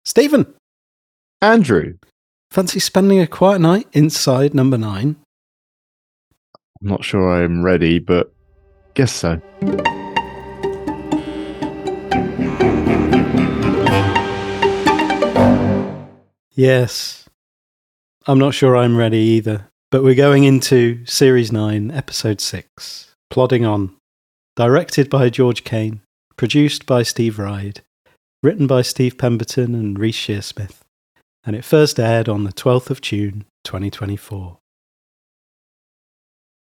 Stephen. Andrew. Fancy spending a quiet night inside number 9? I'm not sure I'm ready, but guess so. Yes. I'm not sure I'm ready either, but we're going into Series 9, Episode 6, Plodding On. Directed by George Kane, produced by Steve Ride, written by Steve Pemberton and Rhys Shearsmith, and it first aired on the 12th of June, 2024.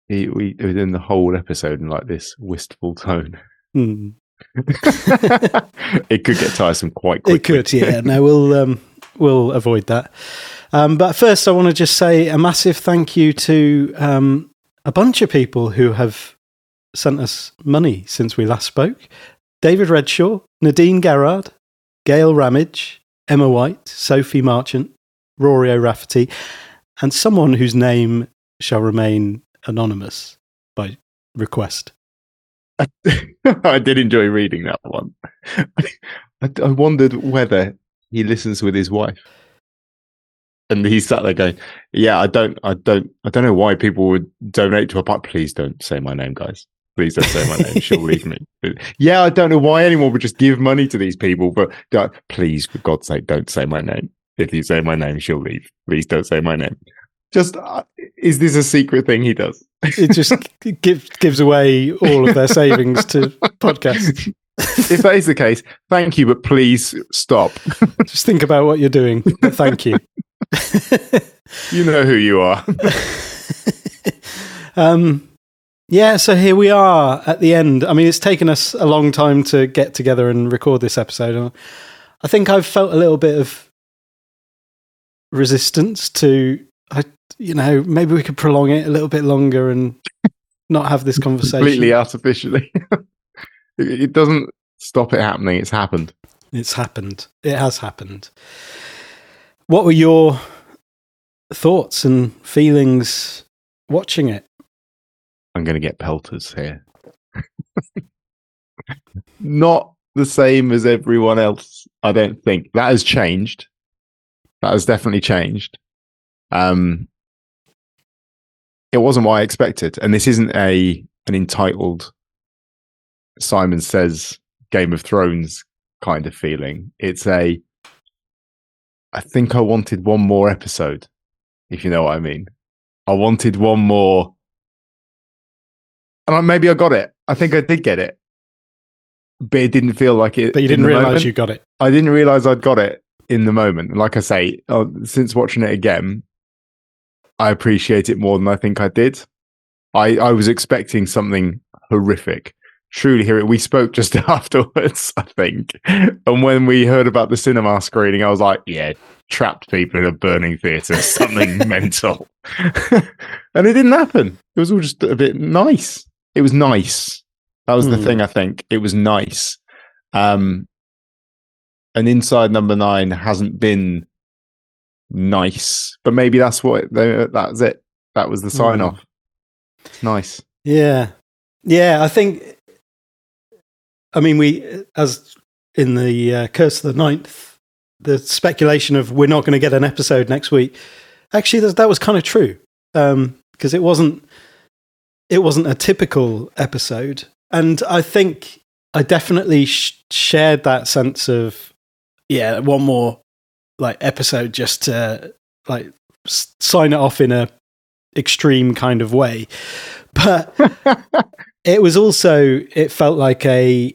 We were in the whole episode in like this wistful tone. It could get tiresome quite quickly. It could, yeah. No, we'll avoid that. But first, I want to just say a massive thank you to a bunch of people who have sent us money since we last spoke. David Redshaw, Nadine Garrard, Gail Ramage, Emma White, Sophie Marchant, Rory O'Rafferty, and someone whose name shall remain anonymous by request. I did enjoy reading that one. I wondered whether he listens with his wife. And he sat there going, "Yeah, I don't know why people would donate to a part. Please don't say my name, guys. Please don't say my name. She'll leave me." Yeah, I don't know why anyone would just give money to these people, but please, for God's sake, don't say my name. If you say my name, she'll leave. Please don't say my name. Just, is this a secret thing he does? It just gives away all of their savings to podcasts. If that is the case, thank you, but please stop. Just think about what you're doing, but thank you. You know who you are. Yeah, so here we are at the end. I mean, it's taken us a long time to get together and record this episode. I think I've felt a little bit of resistance to, maybe we could prolong it a little bit longer and not have this conversation. Completely artificially. It doesn't stop it happening. It's happened. It's happened. It has happened. What were your thoughts and feelings watching it? I'm going to get pelters here. Not the same as everyone else, I don't think. That has changed. That has definitely changed. It wasn't what I expected. And this isn't an entitled Simon Says Game of Thrones kind of feeling. It's I think I wanted one more episode, if you know what I mean. I wanted one more. And maybe I got it. I think I did get it. But it didn't feel like it. But you didn't realise you got it. I didn't realise I'd got it in the moment. And like I say, since watching it again, I appreciate it more than I think I did. I was expecting something horrific. Truly, we spoke just afterwards, I think. And when we heard about the cinema screening, I was like, yeah, trapped people in a burning theatre, something mental. And it didn't happen. It was all just a bit nice. It was nice. That was the thing, I think. It was nice. And Inside Number 9 hasn't been nice, but maybe that's it. That was the sign off. It's nice. Yeah. Yeah, I think, we, as in the Curse of the Ninth, the speculation of we're not going to get an episode next week, actually that was kind of true, because it wasn't a typical episode. And I think I definitely shared that sense of, one more episode just to sign it off in a extreme kind of way. But it was also, it felt like a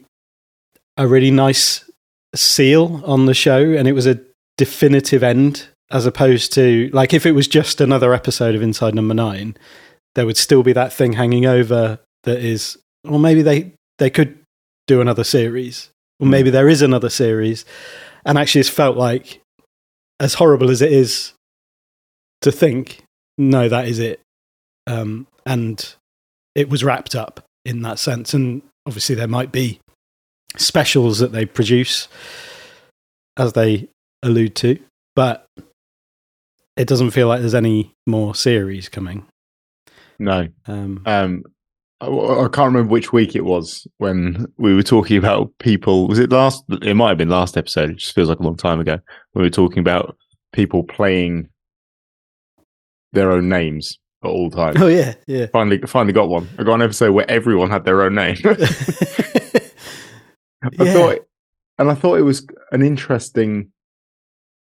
really nice seal on the show, and it was a definitive end, as opposed to, if it was just another episode of Inside Number 9, there would still be that thing hanging over that is, or maybe they could do another series, or maybe there is another series. And actually it's felt like, as horrible as it is to think, no, that is it. And it was wrapped up in that sense. And obviously there might be specials that they produce, as they allude to, but it doesn't feel like there's any more series coming. No. I can't remember which week it was when we were talking about people. Was it last? It might have been last episode. It just feels like a long time ago. We were talking about people playing their own names at all times. Oh yeah, yeah. Finally got one. I got an episode where everyone had their own name. I thought it was an interesting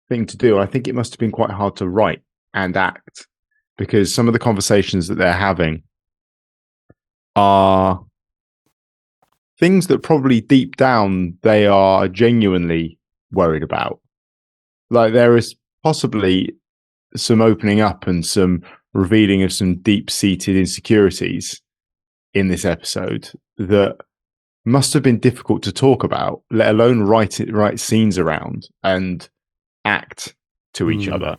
thing to do. I think it must have been quite hard to write and act because some of the conversations that they're having are things that probably deep down they are genuinely worried about. Like there is possibly some opening up and some revealing of some deep-seated insecurities in this episode that must have been difficult to talk about, let alone write scenes around and act to each other.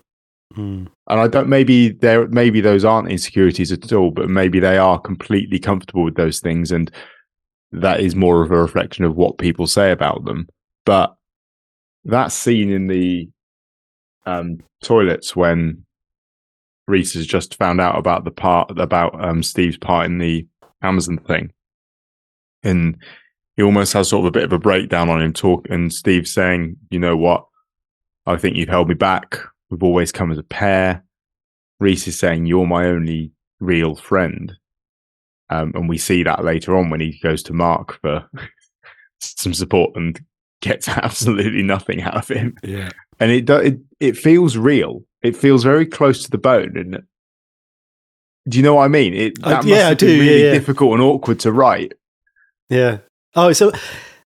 And I don't. Maybe those aren't insecurities at all, but maybe they are completely comfortable with those things, and that is more of a reflection of what people say about them. But that scene in the toilets when Reese has just found out about the part about Steve's part in the Amazon thing, and he almost has sort of a bit of a breakdown on him and Steve saying, "You know what? I think you've held me back. We've always come as a pair." Reese is saying, "You're my only real friend." And we see that later on when he goes to Mark for some support and gets absolutely nothing out of him. Yeah. And it feels real. It feels very close to the bone. And do you know what I mean? I do. Really difficult and awkward to write. Yeah. Oh, so,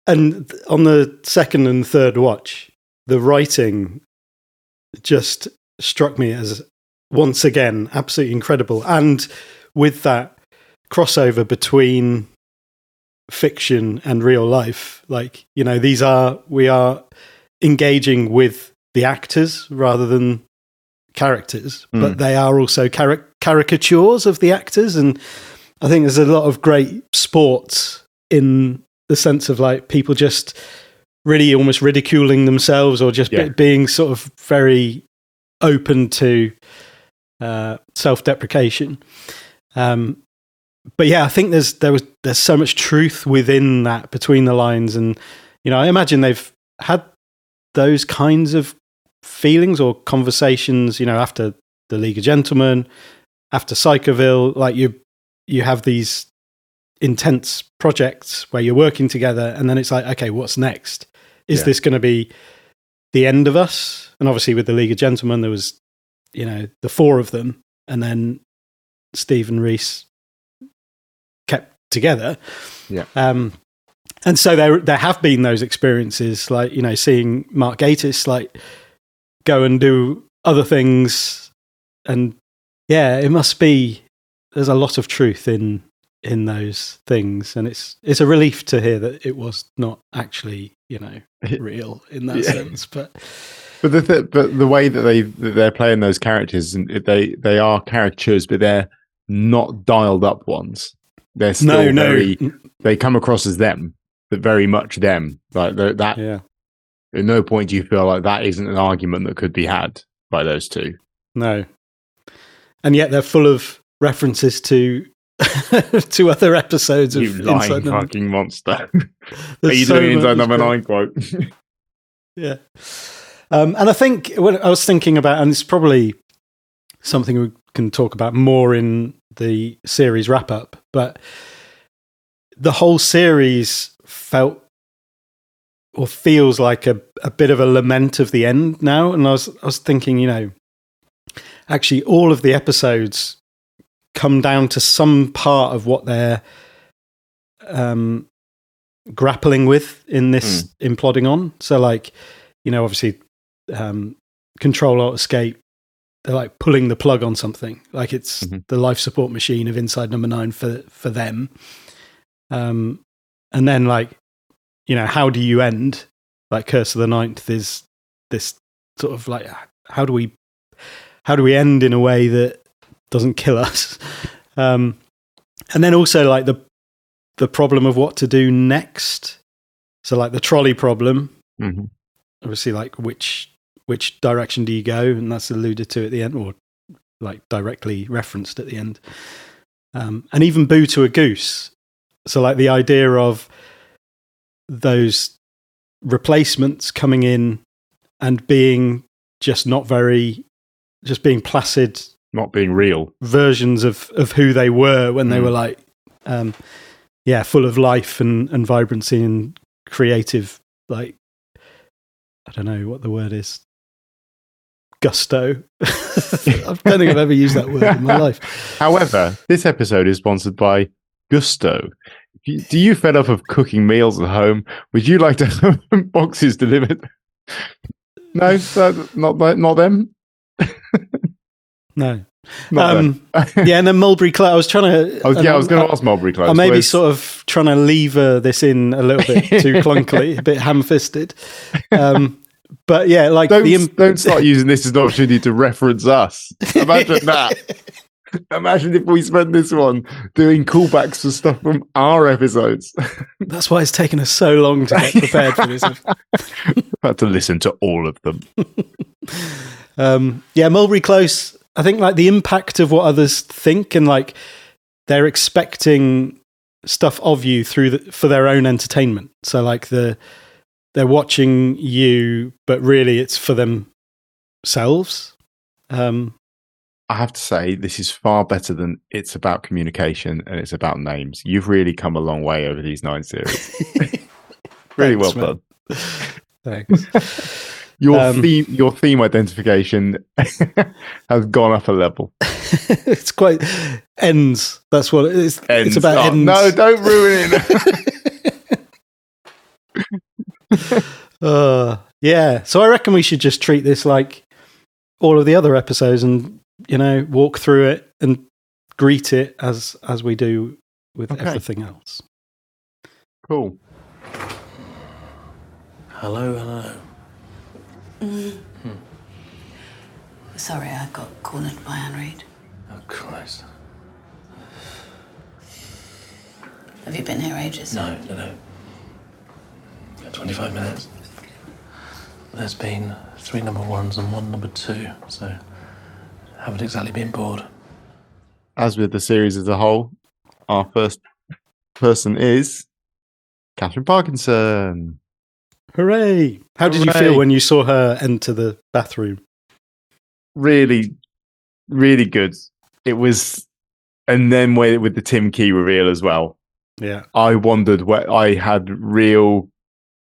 and on the second and third watch, the writing just struck me as once again absolutely incredible, and with that crossover between fiction and real life, like, you know, we are engaging with the actors rather than characters, but they are also caricatures of the actors, and I think there's a lot of great sports in the sense of like people just really almost ridiculing themselves or just being sort of very open to self-deprecation. But yeah, I think there's so much truth within that, between the lines, and you know, I imagine they've had those kinds of feelings or conversations, you know, after the League of Gentlemen, after Psychoville, like you have these intense projects where you're working together, and then it's like, okay, what's next? Is this going to be the end of us? And obviously with the League of Gentlemen, there was, you know, the four of them, and then Steve and Reese kept together. Yeah. And so there have been those experiences, like, you know, seeing Mark Gatiss like go and do other things, and yeah, it must be, there's a lot of truth in those things, and it's a relief to hear that it was not actually, you know, real in that sense. But the way that they're playing those characters, and they are caricatures, but they're not dialed up ones. They're still they come across as them, but very much them. Like that. Yeah. At no point do you feel like that isn't an argument that could be had by those two. No. And yet they're full of references to to other episodes of You lying Inside fucking monster. Are you doing Inside Number 9 quote? Yeah. And I think what I was thinking about, and it's probably something we can talk about more in the series wrap up, but the whole series felt or feels like a bit of a lament of the end now. And I was thinking, you know, actually all of the episodes come down to some part of what they're grappling with in this in Plodding On. So like, you know, obviously Control Alt Escape, they're like pulling the plug on something, like it's the life support machine of Inside Number 9 for them. And then like, you know, how do you end? Like Curse of the Ninth is this sort of like, how do we end in a way that doesn't kill us? And then also like the problem of what to do next. So like the trolley problem, obviously like which direction do you go? And that's alluded to at the end, or like directly referenced at the end. and even Boo to a Goose. So like the idea of those replacements coming in and being just just being placid, not being real versions of who they were when they were like, full of life and vibrancy and creative, like, I don't know what the word is. Gusto. I don't think I've ever used that word in my life. However, this episode is sponsored by Gusto. Do you fed up of cooking meals at home? Would you like to have boxes delivered? No, not them. No. Not them. Yeah, and then Mulberry Close. I was trying to. I was going to ask Mulberry Close. I may be sort of trying to lever this in a little bit too clunkily, a bit ham-fisted. But yeah, like don't start using this as an opportunity to reference us. Imagine that. Imagine if we spent this one doing callbacks for stuff from our episodes. That's why it's taken us so long to get prepared for this. I've had to listen to all of them. Mulberry Close. I think like the impact of what others think, and like they're expecting stuff of you for their own entertainment. So like they're watching you, but really it's for themselves. I have to say, this is far better than It's About Communication and It's About Names. You've really come a long way over these 9 series. Really well done. Thanks. Your theme identification has gone up a level. It's quite ends. That's what it is. Ends. It's about ends. No, don't ruin it. Yeah. So I reckon we should just treat this like all of the other episodes and, walk through it and greet it as we do with everything else. Cool. Hello. Sorry, I got cornered by Anne Reid. Oh, Christ. Have you been here ages? No. 25 minutes. There's been 3 number 1s and 1 number 2, so haven't exactly been bored. As with the series as a whole, our first person is Catherine Parkinson. Hooray! How did you feel when you saw her enter the bathroom? Really, really good. It was, and then with the Tim Key reveal as well. Yeah, I wondered I had real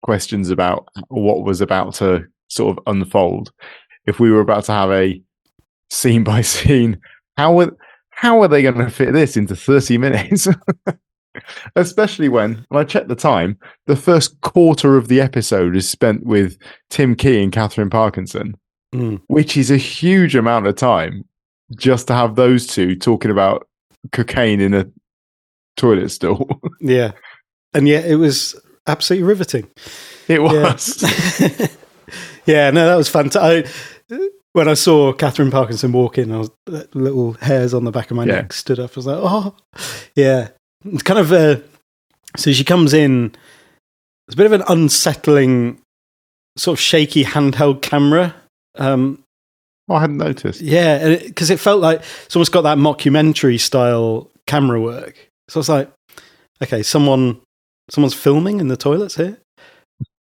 questions about what was about to sort of unfold. If we were about to have a scene by scene, how are they going to fit this into 30 minutes? Especially when I checked the time, the first quarter of the episode is spent with Tim Key and Catherine Parkinson, which is a huge amount of time just to have those two talking about cocaine in a toilet stall. Yeah. And yet it was absolutely riveting. It was. Yeah, no, that was fantastic. When I saw Catherine Parkinson walk in, little hairs on the back of my neck stood up. I was like, oh, yeah. It's kind of so she comes in. It's a bit of an unsettling, sort of shaky handheld camera. I hadn't noticed. Yeah, because it felt like it's almost got that mockumentary style camera work. So I was like, okay, someone's filming in the toilets here,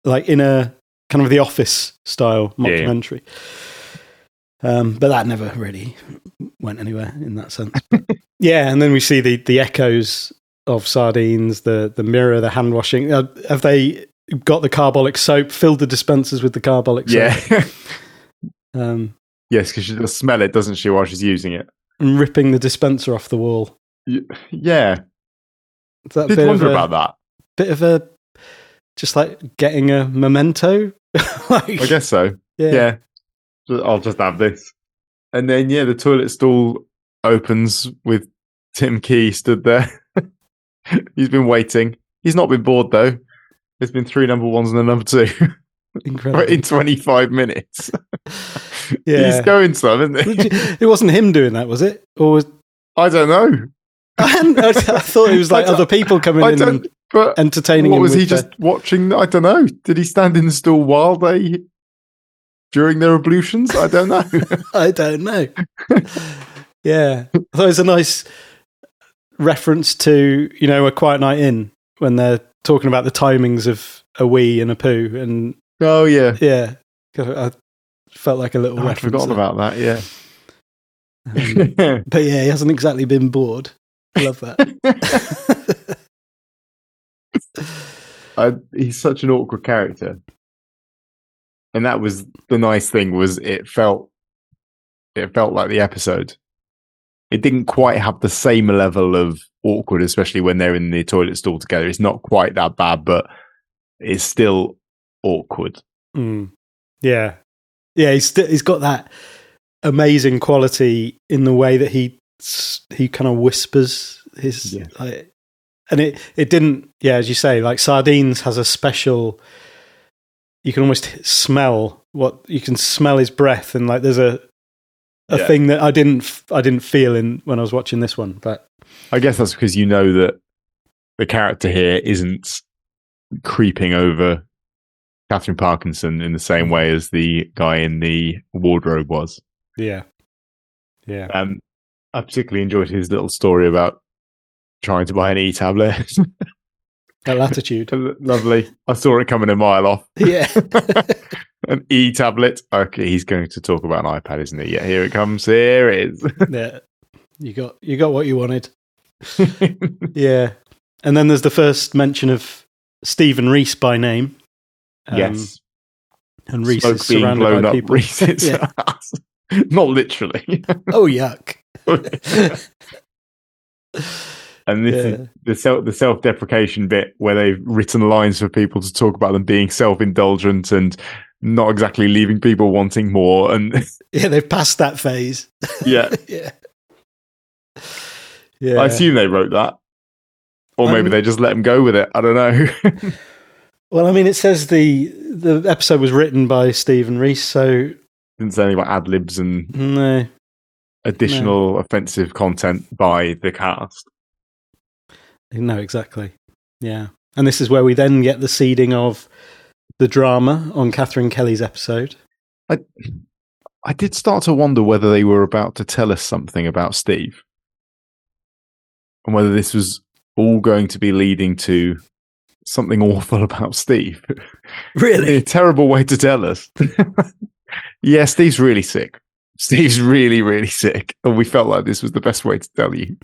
like in a kind of The Office style mockumentary. But that never really went anywhere in that sense. But, yeah, and then we see the echoes of sardines, the mirror, the hand washing. Have they got the carbolic soap, filled the dispensers with the carbolic soap? Yeah. Yes, because she does smell it, doesn't she, while she's using it? And ripping the dispenser off the wall. Yeah. I did wonder about that. Bit of a, just like getting a memento. I guess so. Yeah. I'll just have this. And then, the toilet stall opens with Tim Key stood there. He's been waiting. He's not been bored, though. There's been 3 number 1s and a number 2. Incredible. In 25 minutes. Yeah. He's going some, isn't he? It wasn't him doing that, was it? Or was... I don't know. I thought it was like other people coming in and entertaining him. What was he just watching? I don't know. Did he stand in the stall while during their ablutions? I don't know. I don't know. Yeah. I thought it was a nice reference to, you know, A Quiet Night In when they're talking about the timings of a wee and a poo, and Oh yeah, yeah, I felt like a little I'd reference. forgotten about that. Yeah. But yeah, he hasn't exactly been bored. I love that. He's such an awkward character, and that was the nice thing. Was it felt like the episode. It didn't quite have the same level of awkward, especially when they're in the toilet stall together. It's not quite that bad, but it's still awkward. Yeah, he's got that amazing quality in the way that he kind of whispers his like, and it didn't, as you say, like Sardines has a special, you can almost smell his breath, and like there's a thing that I didn't feel in when I was watching this one. But I guess that's because you know that the character here isn't creeping over Catherine Parkinson in the same way as the guy in the wardrobe was. Yeah. I particularly enjoyed his little story about trying to buy an e-tablet. That latitude. Lovely. I saw it coming a mile off. Yeah. An e-tablet. Okay, he's going to talk about an iPad, isn't he? Yeah, here it comes. Here it is. Yeah. You got what you wanted. Yeah. And then there's the first mention of Stephen Reese by name. Yes. And Reese Smoke is being surrounded blown by up people. Reese's ass. Not literally. Oh, yuck. And this is the self-deprecation bit where they've written lines for people to talk about them being self-indulgent and not exactly leaving people wanting more. And yeah, they've passed that phase. Yeah. Yeah. I assume they wrote that. Or maybe they just let them go with it. I don't know. Well, I mean, it says the episode was written by Stephen Reese, so... Didn't say anything about ad-libs and No. additional offensive content by the cast. No, exactly. Yeah. And this is where we then get the seeding of the drama on Catherine Kelly's episode. I did start to wonder whether they were about to tell us something about Steve. And whether this was all going to be leading to something awful about Steve. Really? A terrible way to tell us. Yeah, Steve's really sick. Steve's really, really sick. And we felt like this was the best way to tell you.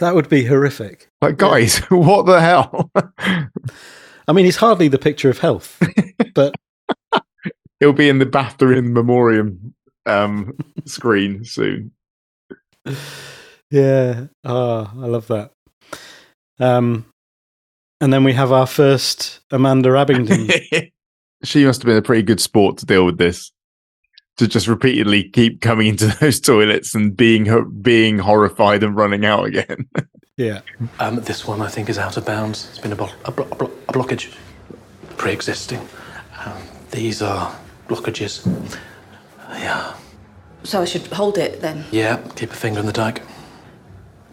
That would be horrific. Like, guys, what the hell? I mean, he's hardly the picture of health, but... He'll be in the BAFTA in memoriam screen soon. Yeah. Oh, I love that. And then we have our first Amanda Abingdon. She must have been a pretty good sport to deal with this. To just repeatedly keep coming into those toilets and being horrified and running out again. Yeah. This one, I think, is out of bounds. It's been a blockage, pre-existing. These are blockages. Yeah. So I should hold it then? Yeah, keep a finger in the dike.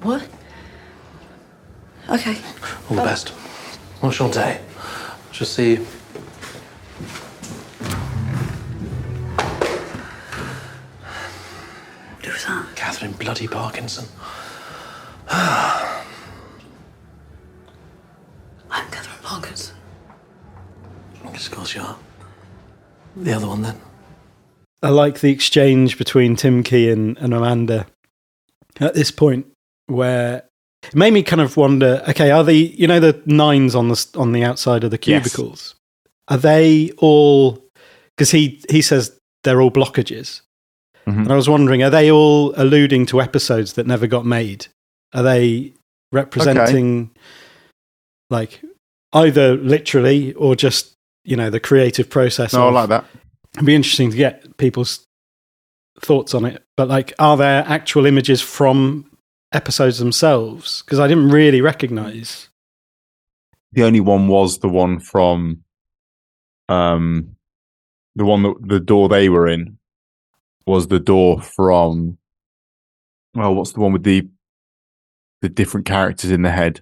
What? Okay. All the best. What's your day? Shall see. Who's that? Catherine bloody Parkinson. I'm Catherine Parkinson. Of course you are. The other one then. I like the exchange between Tim Key and Amanda at this point, where it made me kind of wonder, okay, are the the nines on the outside of the cubicles? Yes. Are they all, because he says they're all blockages. Mm-hmm. And I was wondering, are they all alluding to episodes that never got made? Are they representing like either literally or just, the creative process? No, I like that. It'd be interesting to get people's thoughts on it. But like, are there actual images from episodes themselves? Because I didn't really recognize. The only one was the one from the one that the door they were in was the door from, well, what's the one with the different characters in the head?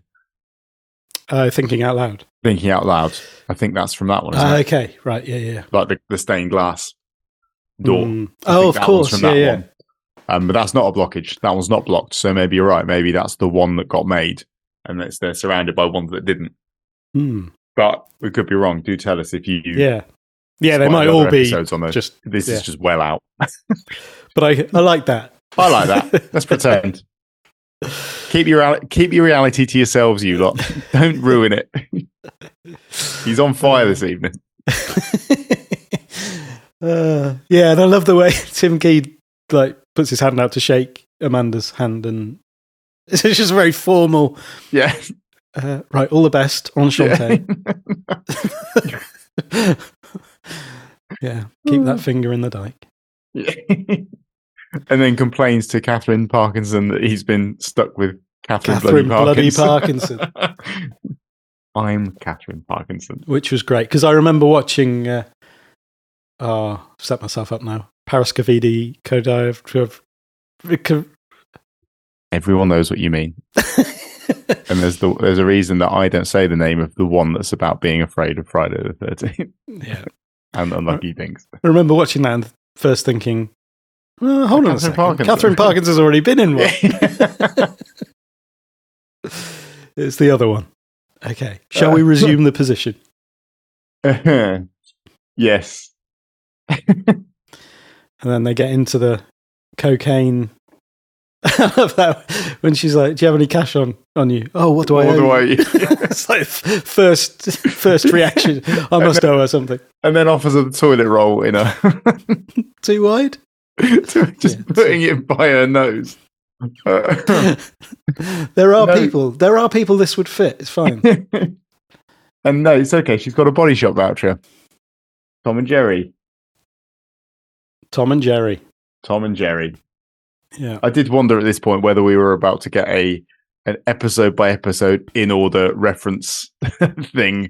Thinking Out Loud. Thinking Out Loud. I think that's from that one. Isn't it? Okay, right, yeah. Like the stained glass door. Oh, of course, yeah. But that's not a blockage. That one's not blocked. So maybe you're right. Maybe that's the one that got made, and they're surrounded by ones that didn't. But we could be wrong. Do tell us if you. Yeah, they might all be episodes on those. This is just well out. But I like that. I like that. Let's pretend. Keep your reality to yourselves, you lot. Don't ruin it. He's on fire this evening. Yeah, and I love the way Tim Key puts his hand out to shake Amanda's hand, and it's just very formal. Yeah. Right, all the best, enchanté. Yeah, keep that finger in the dike. Yeah. And then complains to Catherine Parkinson that he's been stuck with Catherine bloody Parkinson. I'm Catherine Parkinson. Which was great, because I remember watching... I've set myself up now. Parascovidi Kodaev. Everyone knows what you mean. And there's a reason that I don't say the name of the one that's about being afraid of Friday the 13th. Yeah. And unlucky things. I remember watching that and first thinking, hold on a second. Catherine Parkinson's already been in one. It's the other one. Okay. Shall we resume the position? Yes. And then they get into the cocaine. I love that when she's like, "Do you have any cash on you?" "Oh, what do I owe you?" It's like first reaction. I must owe her something. And then offers her the toilet roll in her. Too wide? Just putting it by her nose. There are people this would fit. It's fine. And no, it's okay. She's got a Body Shop voucher. Tom and Jerry. Yeah. I did wonder at this point whether we were about to get an episode by episode in order reference thing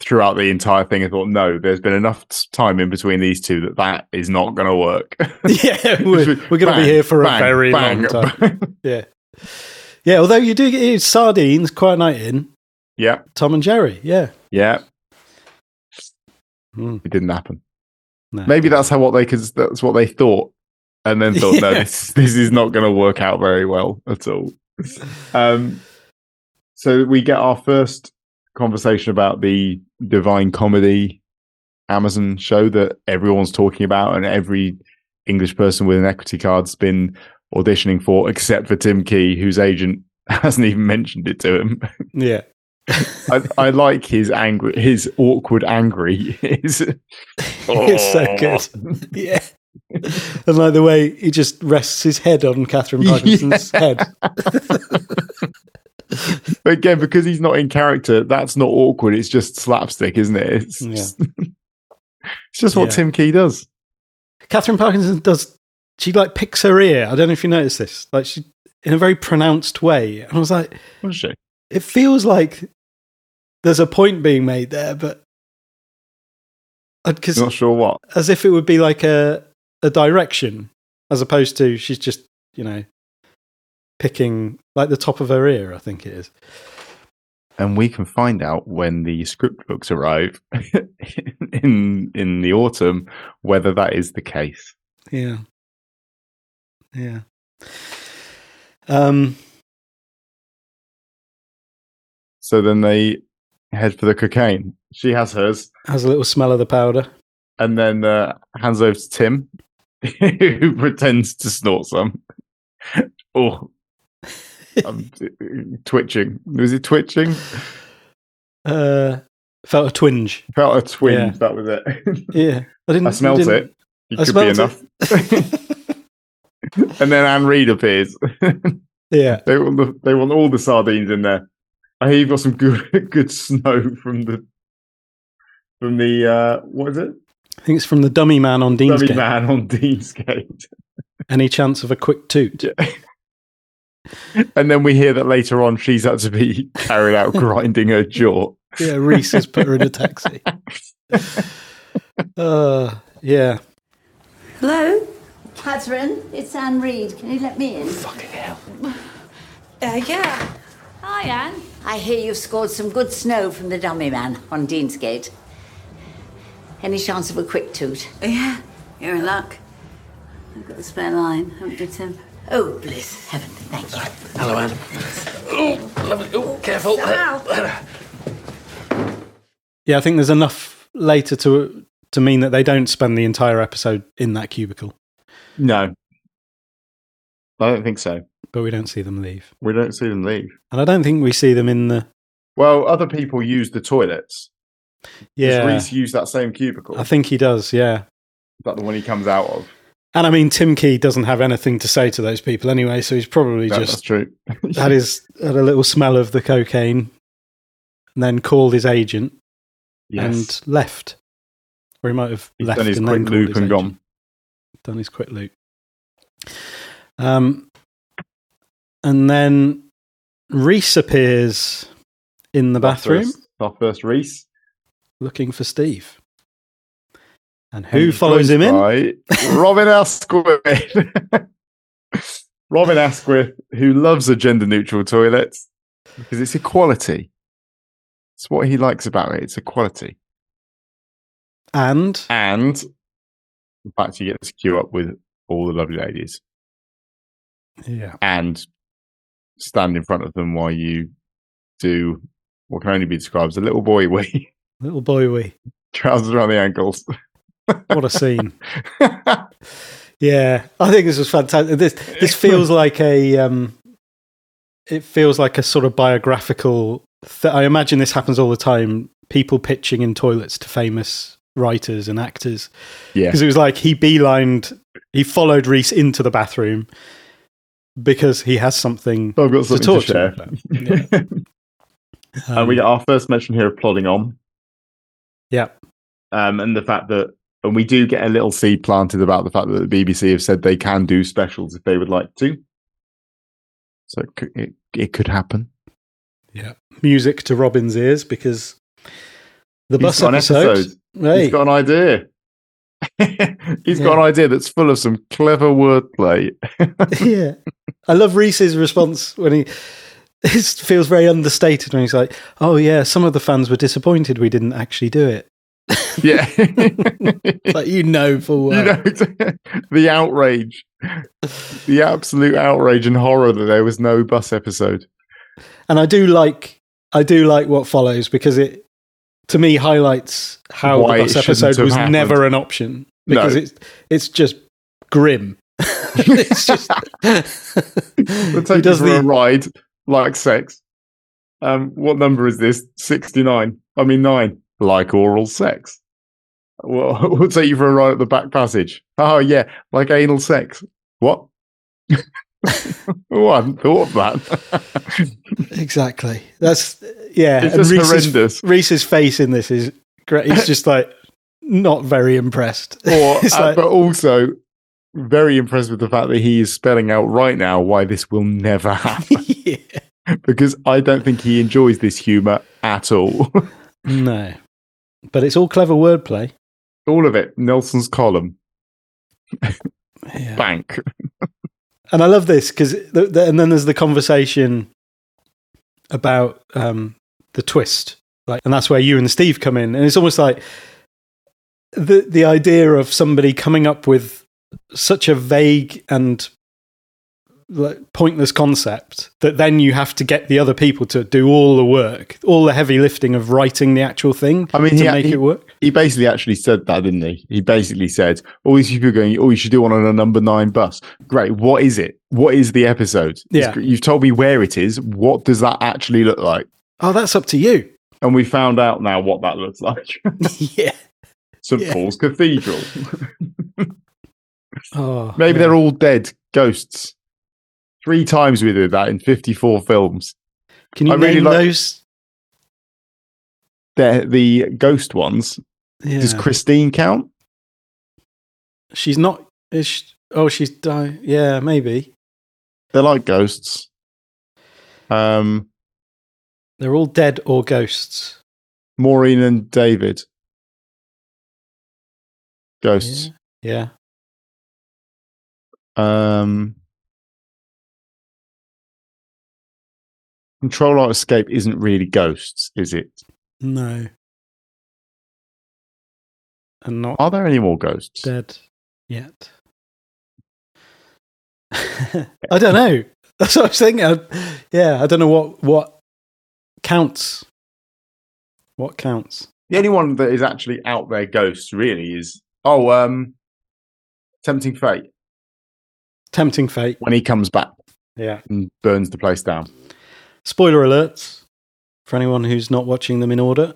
throughout the entire thing. I thought, no, there's been enough time in between these two that is not going to work. Yeah, we're going to be here for a very long time. Yeah. Although you do get sardines, Quiet Night In. Yeah. Tom and Jerry. Yeah. It didn't happen. No. Maybe that's because that's what they thought, and then thought, no, this is not going to work out very well at all. So we get our first conversation about the Divine Comedy Amazon show that everyone's talking about, and every English person with an equity card's been auditioning for, except for Tim Key, whose agent hasn't even mentioned it to him. Yeah. I like his awkward angry. It's so good. Yeah. And like the way he just rests his head on Catherine Parkinson's head. But again, because he's not in character, that's not awkward. It's just slapstick, isn't it? It's just what Tim Key does. Catherine Parkinson she picks her ear. I don't know if you noticed this. She in a very pronounced way. And I was like, what is she? It feels like there's a point being made there, but not sure what. As if it would be like a direction, as opposed to she's just, picking the top of her ear, I think it is. And we can find out when the script books arrive in the autumn whether that is the case. Yeah. So then they head for the cocaine. She has hers. Has a little smell of the powder. And then hands over to Tim, who pretends to snort some. I'm twitching. Was it twitching? Felt a twinge. Felt a twinge, that was it. Yeah. I smelt it. It could be enough. And then Anne Reid appears. Yeah. They want all the sardines in there. I hear you've got some good snow from the what is it? I think it's from the dummy man on Deansgate. Any chance of a quick toot? Yeah. And then we hear that later on she's had to be carried out grinding her jaw. Yeah, Reese has put her in a taxi. Yeah. Hello? Catherine, it's Anne Reid. Can you let me in? Fucking hell. Yeah. Hi, Anne. I hear you've scored some good snow from the dummy man on Deansgate. Any chance of a quick toot? Yeah, you're in luck. I've got the spare line, haven't you, Tim? Oh, bliss heaven, thank you. Hello, Anne. Oh, lovely. Oh, careful. Yeah, I think there's enough later to mean that they don't spend the entire episode in that cubicle. No. I don't think so. But we don't see them leave. We don't see them leave. And I don't think we see them in the... Well, other people use the toilets. Yeah. Does Reese use that same cubicle? I think he does, yeah. Is that the one he comes out of? And I mean, Tim Key doesn't have anything to say to those people anyway, so he's probably That's just true. had a little smell of the cocaine and then called his agent and left. Or he might have He's left done his and quick then called loop his and agent. gone. Done his quick loop. And then Reese appears in the bathroom. Our first Reese. Looking for Steve. And who follows him in? Robin Asquith. Robin Asquith, who loves a gender-neutral toilet because it's equality. It's what he likes about it. It's equality. And in fact, he gets to queue up with all the lovely ladies. Yeah. And stand in front of them while you do what can only be described as a little boy wee. Little boy wee. Trousers around the ankles. What a scene. Yeah, I think this was fantastic. This feels like it feels like a sort of biographical I imagine this happens all the time, people pitching in toilets to famous writers and actors. Yeah. Because it was like he followed Reese into the bathroom because he has something, I've got something to talk share. to him about. Yeah. And we get our first mention here of Plodding On. Yeah. And the fact that, and we do get a little seed planted about the fact that the BBC have said they can do specials if they would like to. So it could happen. Yeah. Music to Robin's ears because the bus got episode. Hey. He's got an idea. He's got an idea that's full of some clever wordplay. Yeah. I love Reese's response when he feels very understated when he's like, oh yeah, some of the fans were disappointed we didn't actually do it. Yeah. Like, full well. The outrage. The absolute outrage and horror that there was no bus episode. And I do like what follows because it, to me, highlights how Why the bus episode was never an option because it's just grim. It's just We'll take you for a ride like sex. What number is this? 69. I mean 9. Like oral sex. Well, we'll take you for a ride at the back passage. Oh yeah, like anal sex. What? Oh, I hadn't thought of that. Exactly. That's It's just horrendous. Reese's face in this is great. He's just like not very impressed. But also very impressed with the fact that he is spelling out right now why this will never happen. Yeah. Because I don't think he enjoys this humour at all. No. But it's all clever wordplay. All of it. Nelson's column. Yeah. Bank. And I love this because, and then there's the conversation about the twist, like, and that's where you and Steve come in, and it's almost like the idea of somebody coming up with such a vague and like pointless concept that then you have to get the other people to do all the work, all the heavy lifting of writing the actual thing. I mean, to make it work. He basically actually said that, didn't he? He basically said, all these people are going, oh, you should do one on a number 9 bus. Great. What is it? What is the episode? Yeah. You've told me where it is. What does that actually look like? Oh, that's up to you. And we found out now what that looks like. Yeah. St. Paul's Cathedral. Oh, Maybe they're all dead ghosts. 3 times we did that in 54 films. Can you name those? The ghost ones. Yeah. Does Christine count? She's not. She's died. Yeah, maybe. They're like ghosts. They're all dead or ghosts. Maureen and David. Ghosts. Yeah. Control Alt Escape isn't really ghosts, is it? No. And not Are there any more ghosts? dead yet. I don't know. That's what I was thinking. I don't know what counts. What counts? The only one that is actually out there ghosts really is Tempting Fate. Tempting Fate. When he comes back. Yeah. And burns the place down. Spoiler alerts for anyone who's not watching them in order.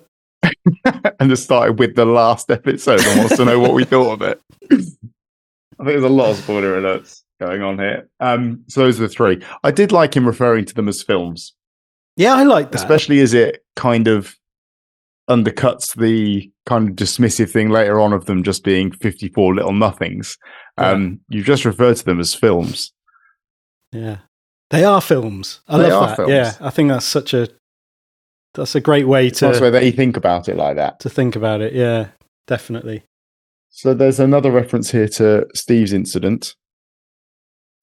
And just started with the last episode and wants to know what we thought of it. I think there's a lot of spoiler alerts going on here. So those are the three. I did like him referring to them as films. Yeah, I like that. Especially as it kind of undercuts the kind of dismissive thing later on of them just being 54 little nothings. You've just referred to them as films. Yeah. They are films. I love that. Films. Yeah, I think that's a great way to... That's why they think about it like that. To think about it, yeah, definitely. So there's another reference here to Steve's incident.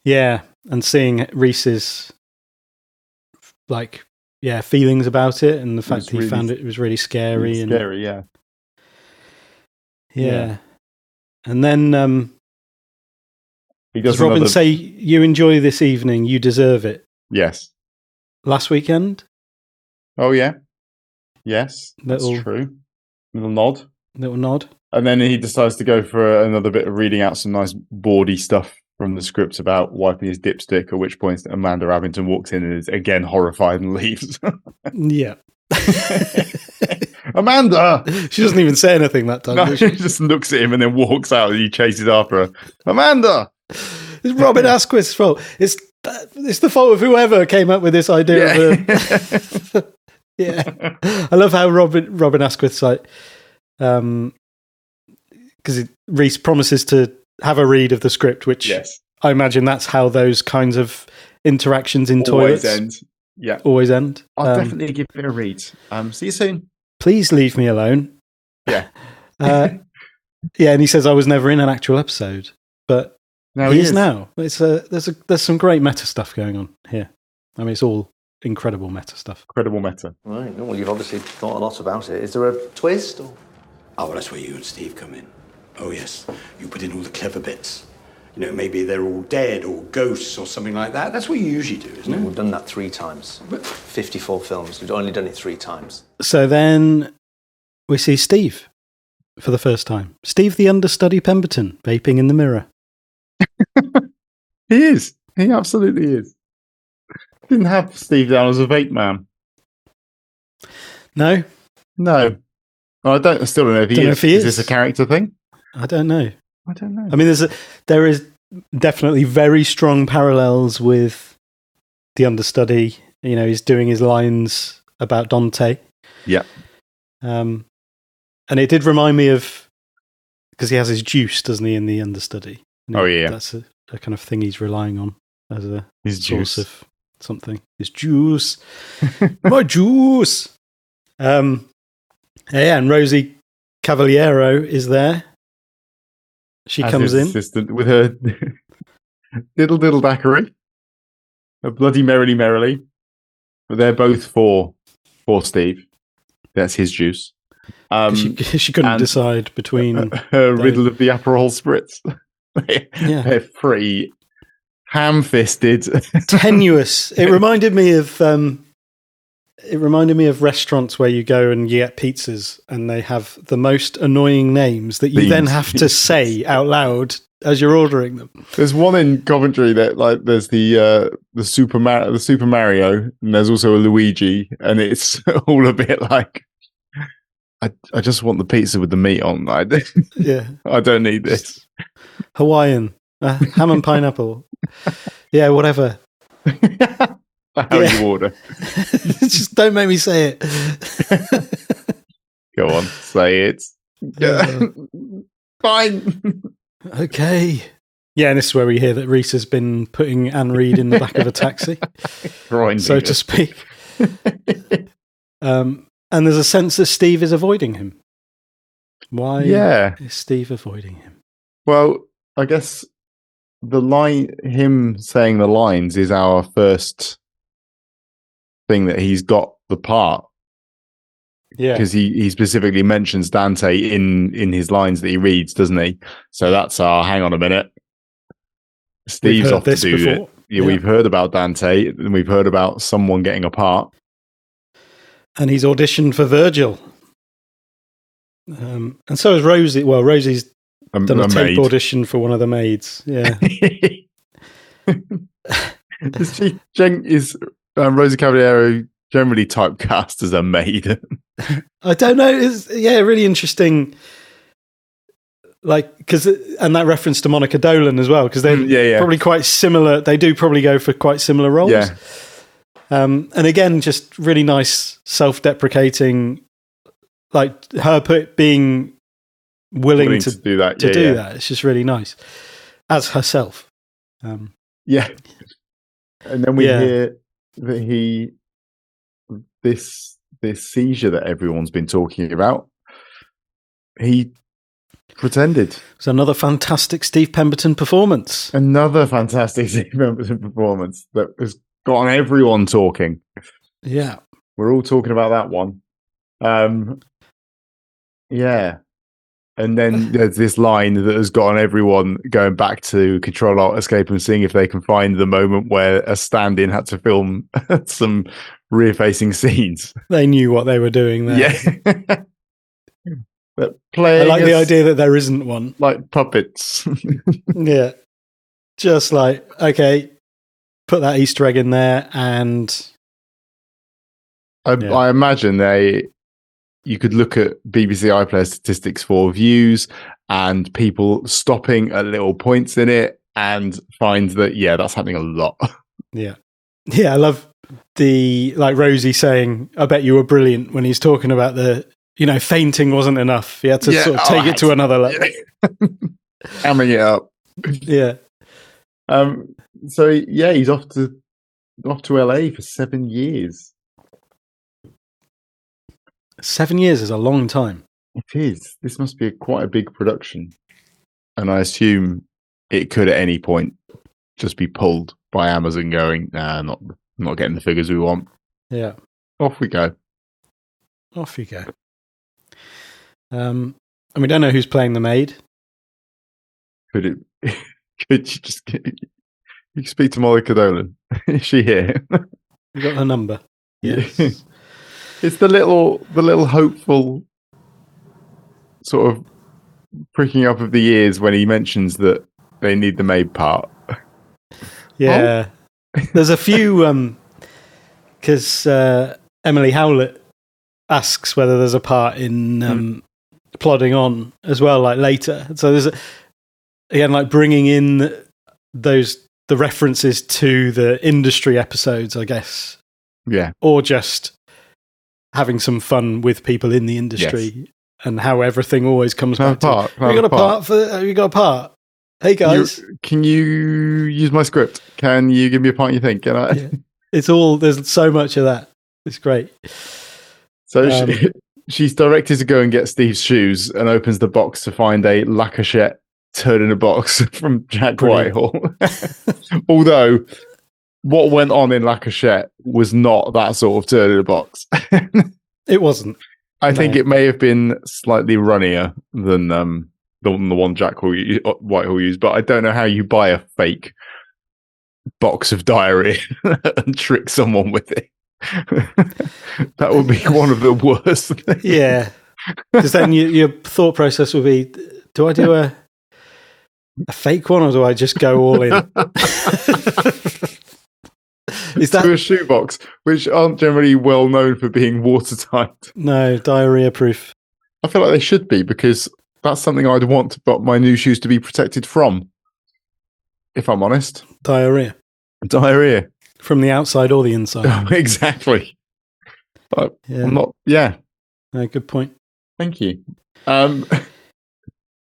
Yeah, and seeing Reese's, feelings about it and the fact that he found it was really scary. Scary, yeah. Yeah. And then... does Robin say, you enjoy this evening, you deserve it? Yes. Last weekend? Oh, yeah. Yes, that's true. Little nod. And then he decides to go for another bit of reading out some nice boardy stuff from the script about wiping his dipstick, at which point Amanda Abington walks in and is again horrified and leaves. Yeah. Amanda! She doesn't even say anything that time. No, she just looks at him and then walks out and he chases after her. Amanda! It's Robin Asquith's fault. It's the fault of whoever came up with this idea. Yeah. Yeah. I love how Robin Asquith's like, because Reese promises to have a read of the script, which I imagine that's how those kinds of interactions in always toilets end. Yeah, always end. I'll definitely give it a read. See you soon. Please leave me alone. Yeah. Yeah, and he says I was never in an actual episode, but now he is now. There's some great meta stuff going on here. I mean, it's all incredible meta stuff. Incredible meta. Right. Well, you've obviously thought a lot about it. Is there a twist? Or? Oh, well, that's where you and Steve come in. Oh, yes. You put in all the clever bits. You know, maybe they're all dead or ghosts or something like that. That's what you usually do, isn't it? We've done that 3 times. 54 films. We've only done it 3 times. So then we see Steve for the first time. Steve the understudy Pemberton, vaping in the mirror. He is. He absolutely is. Didn't have Steve down as a vape man. No. Well, I still don't know if he is. Is this a character thing? I don't know. I mean, there is definitely very strong parallels with the understudy. You know, he's doing his lines about Dante. Yeah. And it did remind me of, because he has his juice, doesn't he, in the understudy? Oh, yeah. That's a kind of thing he's relying on as a his source juice. Of something. His juice. My juice. Yeah, and Rosie Cavaliero is there. She As comes his in. assistant with her diddle daiquiri. A bloody merrily. But they're both for Steve. That's his juice. She couldn't decide between her riddle of the Aperol spritz. Yeah. They're pretty ham-fisted, tenuous. It reminded me of restaurants where you go and you get pizzas and they have the most annoying names that you then have to say out loud as you're ordering them. There's one in Coventry that there's the Super Mario, and there's also a Luigi, and it's all a bit like I just want the pizza with the meat on. Yeah, I don't need this. Hawaiian, ham and pineapple. Yeah, whatever. How you order. Just don't make me say it. Go on, say it. Fine. Okay. Yeah, and this is where we hear that Reese has been putting Anne Reid in the back of a taxi, so to speak. And there's a sense that Steve is avoiding him. Why is Steve avoiding him? Well, I guess him saying the lines is our first thing that he's got the part. Yeah, because he specifically mentions Dante in his lines that he reads, doesn't he? So that's hang on a minute. Steve's heard off to this do before. it. Yeah, we've heard about Dante, and we've heard about someone getting a part. And he's auditioned for Virgil. And so has Rosie. Well, Rosie's done a tape maid. audition for one of the maids. Yeah. Is Rosie Cavaliero generally typecast as a maid? I don't know. It's really interesting. Like, and that reference to Monica Dolan as well, because they're probably quite similar. They do probably go for quite similar roles. Yeah. And again, just really nice, self-deprecating, like her being willing to do that. That. It's just really nice as herself. Yeah. And then we hear that this seizure that everyone's been talking about, he pretended. It's another fantastic Steve Pemberton performance. Another fantastic Steve Pemberton performance that has gotten everyone talking. Yeah. We're all talking about that one. Yeah. And then there's this line that has gotten everyone going back to Control Alt Escape and seeing if they can find the moment where a stand-in had to film some rear-facing scenes. They knew what they were doing there. Yeah. But I like the idea that there isn't one. Like puppets. Yeah. Just like, okay, put that Easter egg in there, and I imagine you could look at BBC iPlayer statistics for views and people stopping at little points in it and find that, that's happening a lot. Yeah. Yeah, I love like Rosie saying, I bet you were brilliant, when he's talking about fainting wasn't enough. He had to sort of take it to another level. Hamming it up. Yeah. So he's off to LA for 7 years. 7 years is a long time. It is. This must be quite a big production. And I assume it could at any point just be pulled by Amazon going, nah, not getting the figures we want. Yeah. Off we go. Off you go. And we don't know who's playing the maid. Could you just you speak to Monica Dolan? Is she here? You got her number. Yes. It's the little hopeful sort of pricking up of the ears when he mentions that they need the maid part. Yeah. There's a few because Emily Howlett asks whether there's a part in Plodding On as well, like later. So there's again like bringing in the references to the industry episodes, I guess. Yeah. Or just having some fun with people in the industry and how everything always comes back to have you got a part? Hey guys, can you use my script? Can you give me a part you think? Can I? Yeah. There's so much of that. It's great. So she's directed to go and get Steve's shoes and opens the box to find a Lacochette turd in a box from Jack Whitehall. Although what went on in Lacochette was not that sort of turd in a box. It wasn't. I think it may have been slightly runnier than the one Jack Whitehall used, but I don't know how you buy a fake box of diarrhea and trick someone with it. That would be one of the worst things. Yeah. Because then your thought process would be, do I do a fake one or do I just go all in? Is that to a shoebox, which aren't generally well known for being watertight? No, diarrhea proof. I feel like they should be, because that's something I'd want my new shoes to be protected from. If I'm honest, diarrhea from the outside or the inside. Oh, exactly. But I'm not. Yeah. Good point. Thank you.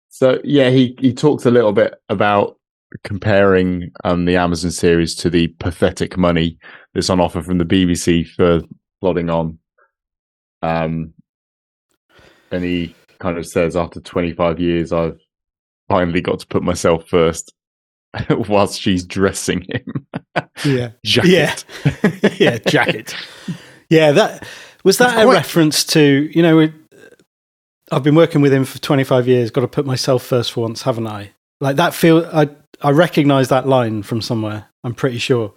So he talks a little bit about comparing the Amazon series to the pathetic money that's on offer from the BBC for Plodding On. And he kind of says, after 25 years, I've finally got to put myself first, whilst she's dressing him. Yeah. Jacket. Yeah, jacket. Yeah, that was a reference to, I've been working with him for 25 years, got to put myself first for once, haven't I? Like that I recognize that line from somewhere. I'm pretty sure,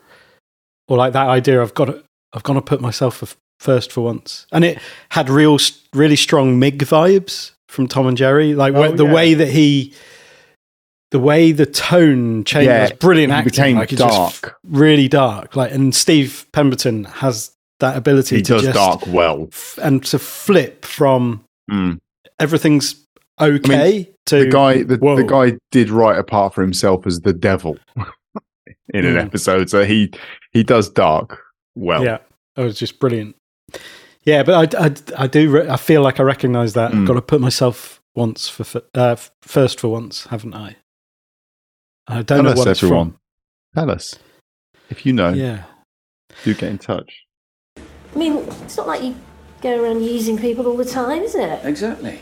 or like that idea. I've got to put myself first for once, and it had really strong Mig vibes from Tom and Jerry. Like the way that the way the tone changed was brilliant acting. Became like dark, really dark. Like, and Steve Pemberton has that ability he to does just dark well and to flip from everything's okay to the guy did write a part for himself as the devil in an episode, so he does dark well. Yeah, it was just brilliant. Yeah, but I feel like I recognise that. I've got to put myself first for once, haven't I? I don't know what it's from. Tell us if you know. Yeah, do get in touch. I mean, it's not like you go around using people all the time, is it? Exactly.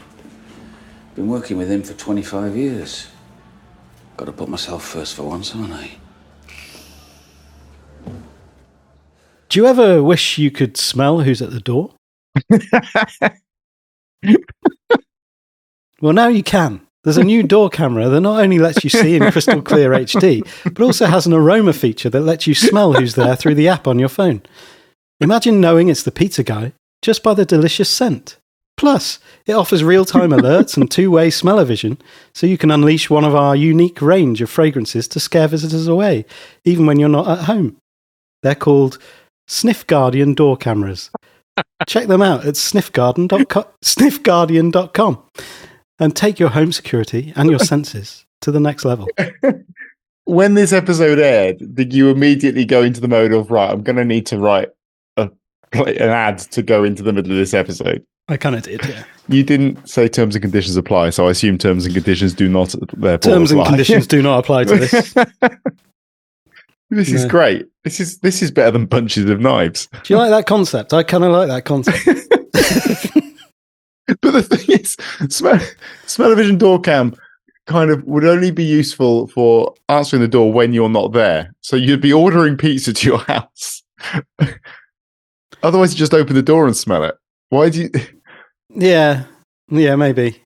Been working with him for 25 years. Got to put myself first for once, haven't I? Do you ever wish you could smell who's at the door? Well, now you can. There's a new door camera that not only lets you see in crystal clear HD, but also has an aroma feature that lets you smell who's there through the app on your phone. Imagine knowing it's the pizza guy just by the delicious scent. Plus, it offers real-time alerts and two-way smell-o-vision, so you can unleash one of our unique range of fragrances to scare visitors away, even when you're not at home. They're called Sniff Guardian door cameras. Check them out at sniffguardian.com and take your home security and your senses to the next level. When this episode aired, did you immediately go into the mode of, right, I'm going to need to write an ad to go into the middle of this episode? I kind of did, yeah. You didn't say terms and conditions apply, so I assume terms and conditions do not therefore Terms apply. and conditions do not apply to this. This is great. This is better than bunches of knives. Do you like that concept? I kind of like that concept. But the thing is, smell-o-vision door cam kind of would only be useful for answering the door when you're not there. So you'd be ordering pizza to your house. Otherwise, you just open the door and smell it. Why do you... Yeah, maybe.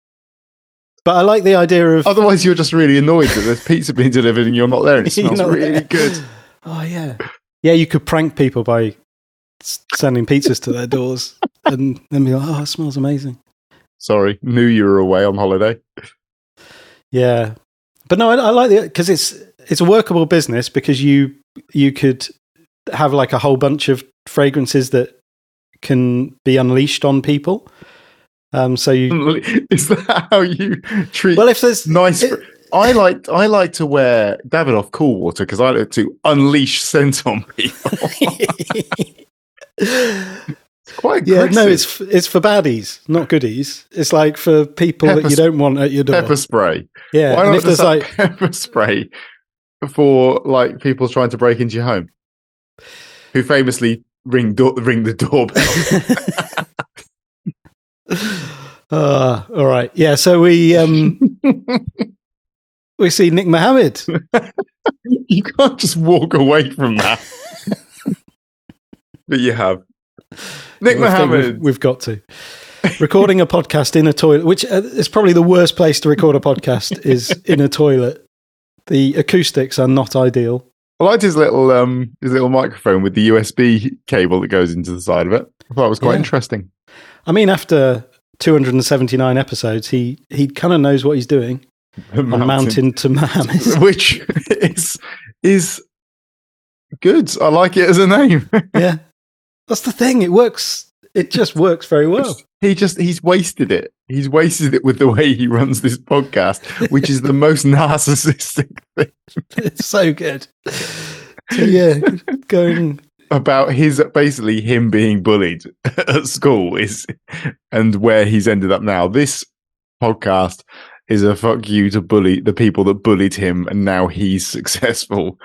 But I like the idea of... Otherwise, you're just really annoyed that there's pizza being delivered and you're not there and it smells really good. Oh, yeah. Yeah, you could prank people by sending pizzas to their doors and then be like, oh, it smells amazing. Sorry, knew you were away on holiday. Yeah. But no, I like it because it's a workable business because you could have like a whole bunch of fragrances that can be unleashed on people. So you is that how you treat? Well, if there's nice, I like to wear Davidoff Cool Water because I like to unleash scent on people. It's quite aggressive. No, it's for baddies, not goodies. It's like for people that you don't want at your door. Pepper spray. Yeah, why and not if there's like pepper spray for like people trying to break into your home, who famously ring the doorbell. All right. Yeah. So we see Nick Mohammed. You can't just walk away from that. But you have. Nick Mohammed. We've got to. Recording a podcast in a toilet, which is probably the worst place to record a podcast, is in a toilet. The acoustics are not ideal. I liked his little microphone with the USB cable that goes into the side of it. I thought it was quite interesting. I mean, after 279 episodes, he kind of knows what he's doing. On Mountain to Mohammed, which is good. I like it as a name. Yeah, that's the thing. It works. It just works very well. He's wasted it. He's wasted it with the way he runs this podcast, which is the most narcissistic thing. It's so good. So yeah, going about basically him being bullied at school and where he's ended up now. This podcast is a fuck you to bully the people that bullied him, and now he's successful,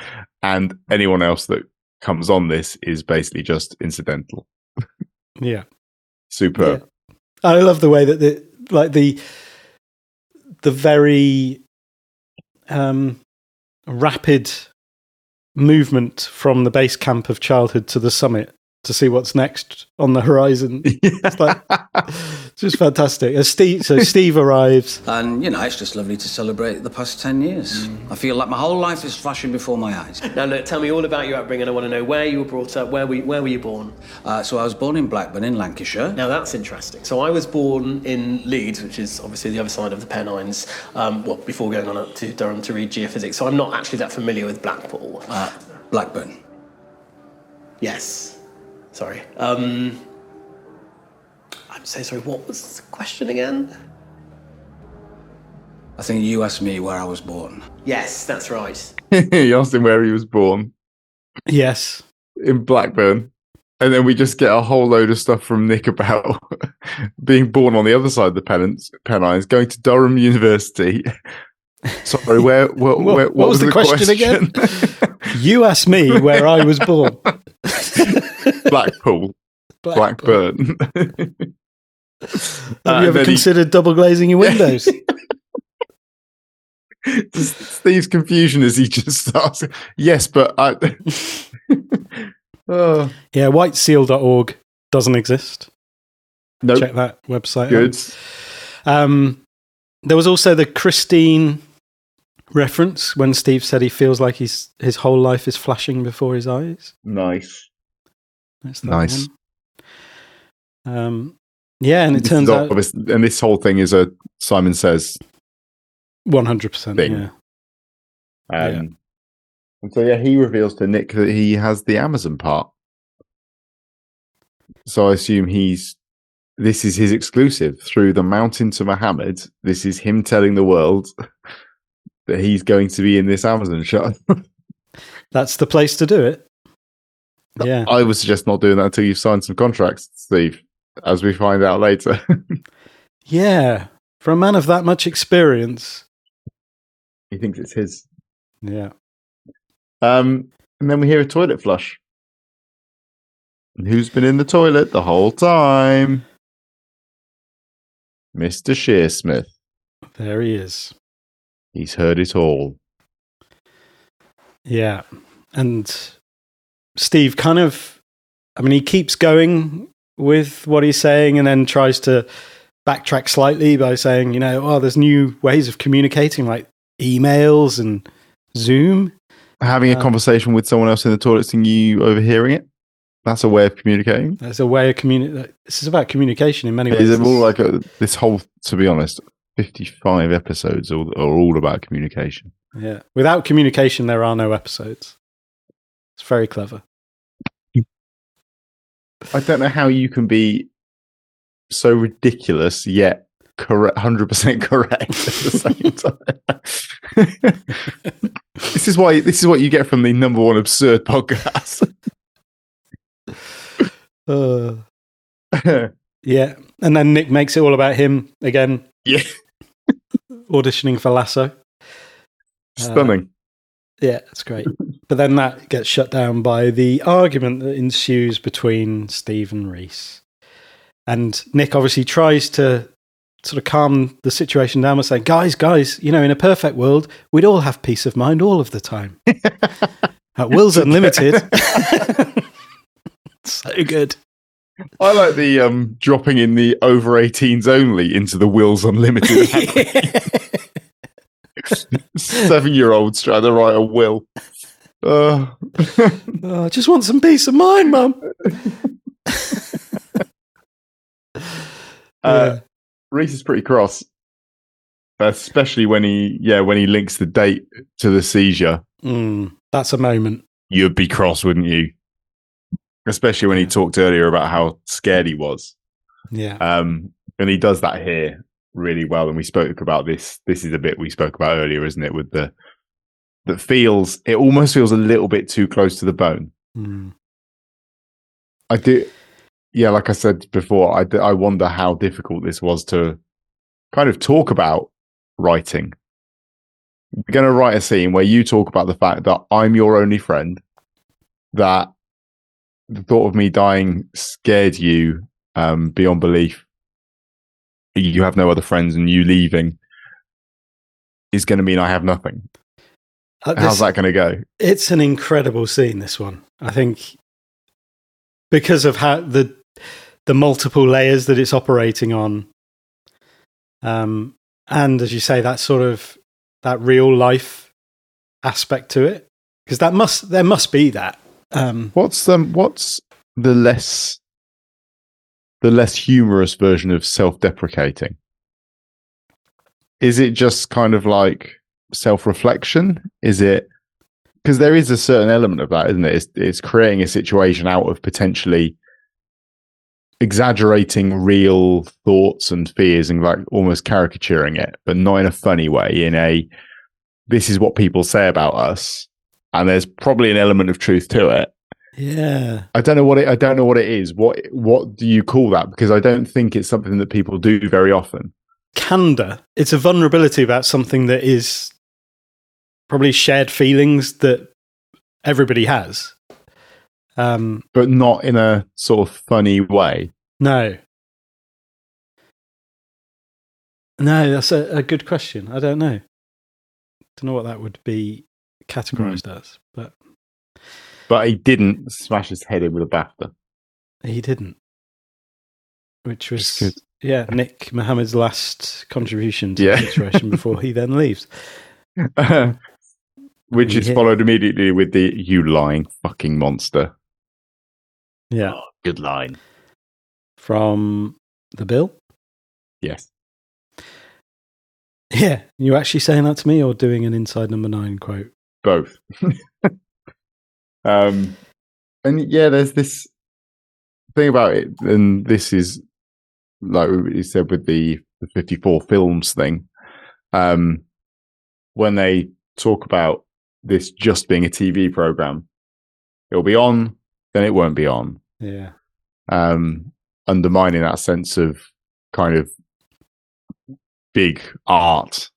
and anyone else that comes on this is basically just incidental. Yeah. Superb. Yeah. I love the way that the very rapid movement from the base camp of childhood to the summit to see what's next on the horizon. It's like, it's just fantastic. So Steve arrives. And, it's just lovely to celebrate the past 10 years. I feel like my whole life is flashing before my eyes. Now, look, tell me all about your upbringing. I want to know where you were brought up, where were you born? So I was born in Blackburn in Lancashire. Now, that's interesting. So I was born in Leeds, which is obviously the other side of the Pennines, before going on up to Durham to read geophysics. So I'm not actually that familiar with Blackpool. Blackburn. Yes. Sorry. I'm so sorry. What was the question again? I think you asked me where I was born. Yes, that's right. He asked him where he was born. Yes. In Blackburn. And then we just get a whole load of stuff from Nick about being born on the other side of the Pennines, going to Durham University. Sorry, what was the question again? You asked me where I was born. Blackpool. Blackburn. Have you ever considered double glazing your windows? Steve's confusion as he just starts. Yes, but I. Yeah, whiteseal.org doesn't exist. Nope. Check that website Good. out. There was also the Christine reference when Steve said he feels like his whole life is flashing before his eyes. Nice. That's that nice. One. Yeah, and it turns out... And this whole thing is a Simon Says 100% thing. Yeah. And so, he reveals to Nick that he has the Amazon part. So I assume this is his exclusive through the Mountain to Muhammad. This is him telling the world that he's going to be in this Amazon shot. That's the place to do it. Yeah. I would suggest not doing that until you've signed some contracts, Steve, as we find out later. Yeah. For a man of that much experience. He thinks it's his. Yeah. And then we hear a toilet flush. And who's been in the toilet the whole time? Mr. Shearsmith. There he is. He's heard it all. Yeah. And Steve he keeps going with what he's saying and then tries to backtrack slightly by saying, there's new ways of communicating, like emails and Zoom. Having a conversation with someone else in the toilet and you overhearing it. That's a way of communicating. That's a way of communicating. This is about communication in many ways. Is it more like this whole, to be honest, 55 episodes are all about communication. Yeah. Without communication, there are no episodes. It's very clever. I don't know how you can be so ridiculous yet correct, 100% correct at the same time. This is what you get from the number one absurd podcast. Yeah, and then Nick makes it all about him again. Yeah, auditioning for Lasso. Stunning. Yeah, it's great. But then that gets shut down by the argument that ensues between Steve and Reese. And Nick obviously tries to sort of calm the situation down by saying, guys, in a perfect world, we'd all have peace of mind all of the time. Will's Unlimited. So good. I like the dropping in the over 18s only into the Will's Unlimited. 7-year-olds trying to write a will. I just want some peace of mind, Mum. Reese is pretty cross, especially when he links the date to the seizure. That's a moment. You'd be cross, wouldn't you? Especially when he talked earlier about how scared he was. Yeah. And he does that here really well. And we spoke about this. This is a bit we spoke about earlier, isn't it? With it almost feels a little bit too close to the bone. I do. Yeah, like I said before, I wonder how difficult this was to kind of talk about writing. We're going to write a scene where you talk about the fact that I'm your only friend, that the thought of me dying scared you beyond belief. You have no other friends, and you leaving is going to mean I have nothing. How's that going to go? It's an incredible scene, this one. I think because of how the multiple layers that it's operating on. And as you say, that sort of that real life aspect to it, because there must be that. What's the less humorous version of self-deprecating? Is it just kind of like self-reflection? Is it, because there is a certain element of that, isn't it? It's creating a situation out of potentially exaggerating real thoughts and fears and like almost caricaturing it, but not in a funny way, this is what people say about us, and there's probably an element of truth to it. Yeah. I don't know what it is. What do you call that? Because I don't think it's something that people do very often. Candor. It's a vulnerability about something that is probably shared feelings that everybody has. But not in a sort of funny way. No, that's a good question. I don't know. Don't know what that would be categorized as, But he didn't smash his head in with a BAFTA. He didn't. Which was, Nick Mohammed's last contribution to the situation before he then leaves. Which is followed immediately with the "you lying fucking monster." Yeah. Oh, good line. From the Bill? Yes. Yeah. You actually saying that to me or doing an Inside Number 9 quote? Both. And there's this thing about it, and this is like you said with the 54 films thing. When they talk about this just being a TV program, it'll be on, then it won't be on. Yeah. Undermining that sense of kind of big art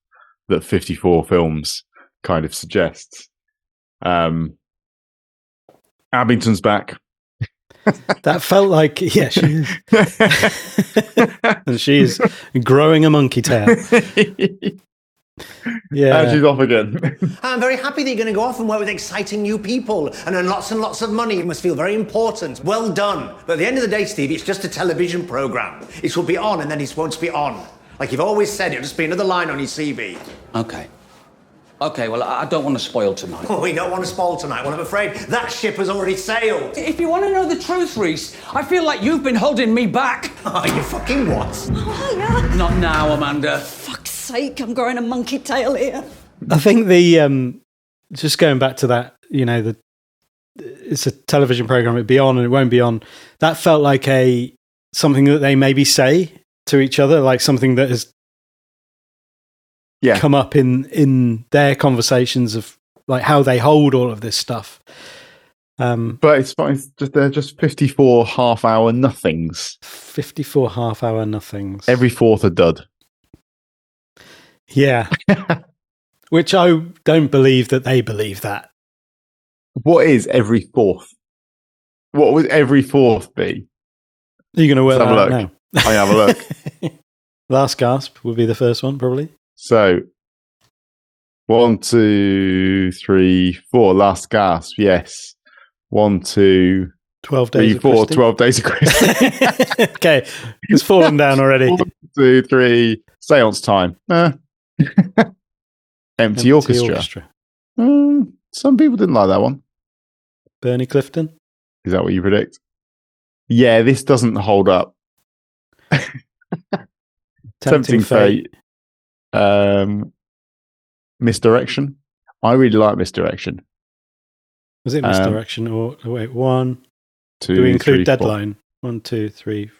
that 54 films kind of suggests. Abington's back. That felt like, she is. And she is growing a monkey tail. Yeah. And she's off again. I'm very happy that you're going to go off and work with exciting new people and earn lots and lots of money. It must feel very important. Well done. But at the end of the day, Steve, it's just a television programme. It will be on and then it won't be on. Like you've always said, it'll just be another line on your CV. Okay, well, I don't want to spoil tonight. Oh, we don't want to spoil tonight. Well, I'm afraid that ship has already sailed. If you want to know the truth, Reese, I feel like you've been holding me back. Oh, you fucking what? Oh, yeah. Not now, Amanda. Fuck's sake, I'm growing a monkey tail here. I think just going back to that, it's a television program, it'd be on and it won't be on. That felt like something that they maybe say to each other, like something that has come up in their conversations of like how they hold all of this stuff. But it's fine. They're just 54 half-hour nothings. 54 half-hour nothings. Every fourth a dud. Yeah. Which I don't believe that they believe that. What is every fourth? What would every fourth be? Are you going to work that out now? I have a look. Last gasp would be the first one, probably. So, 1, 2, 3, 4. Last gasp, yes. 1, 2, 12 days 3, 4. 12 days of Christmas. Okay, it's fallen down already. 1, 2, 3. Seance time. Empty orchestra. Some people didn't like that one. Bernie Clifton. Is that what you predict? Yeah, this doesn't hold up. Tempting Fate. Misdirection. I really like Misdirection. Was it Misdirection or wait, 1, 2, do we include 3, Deadline? 1, 2, 3.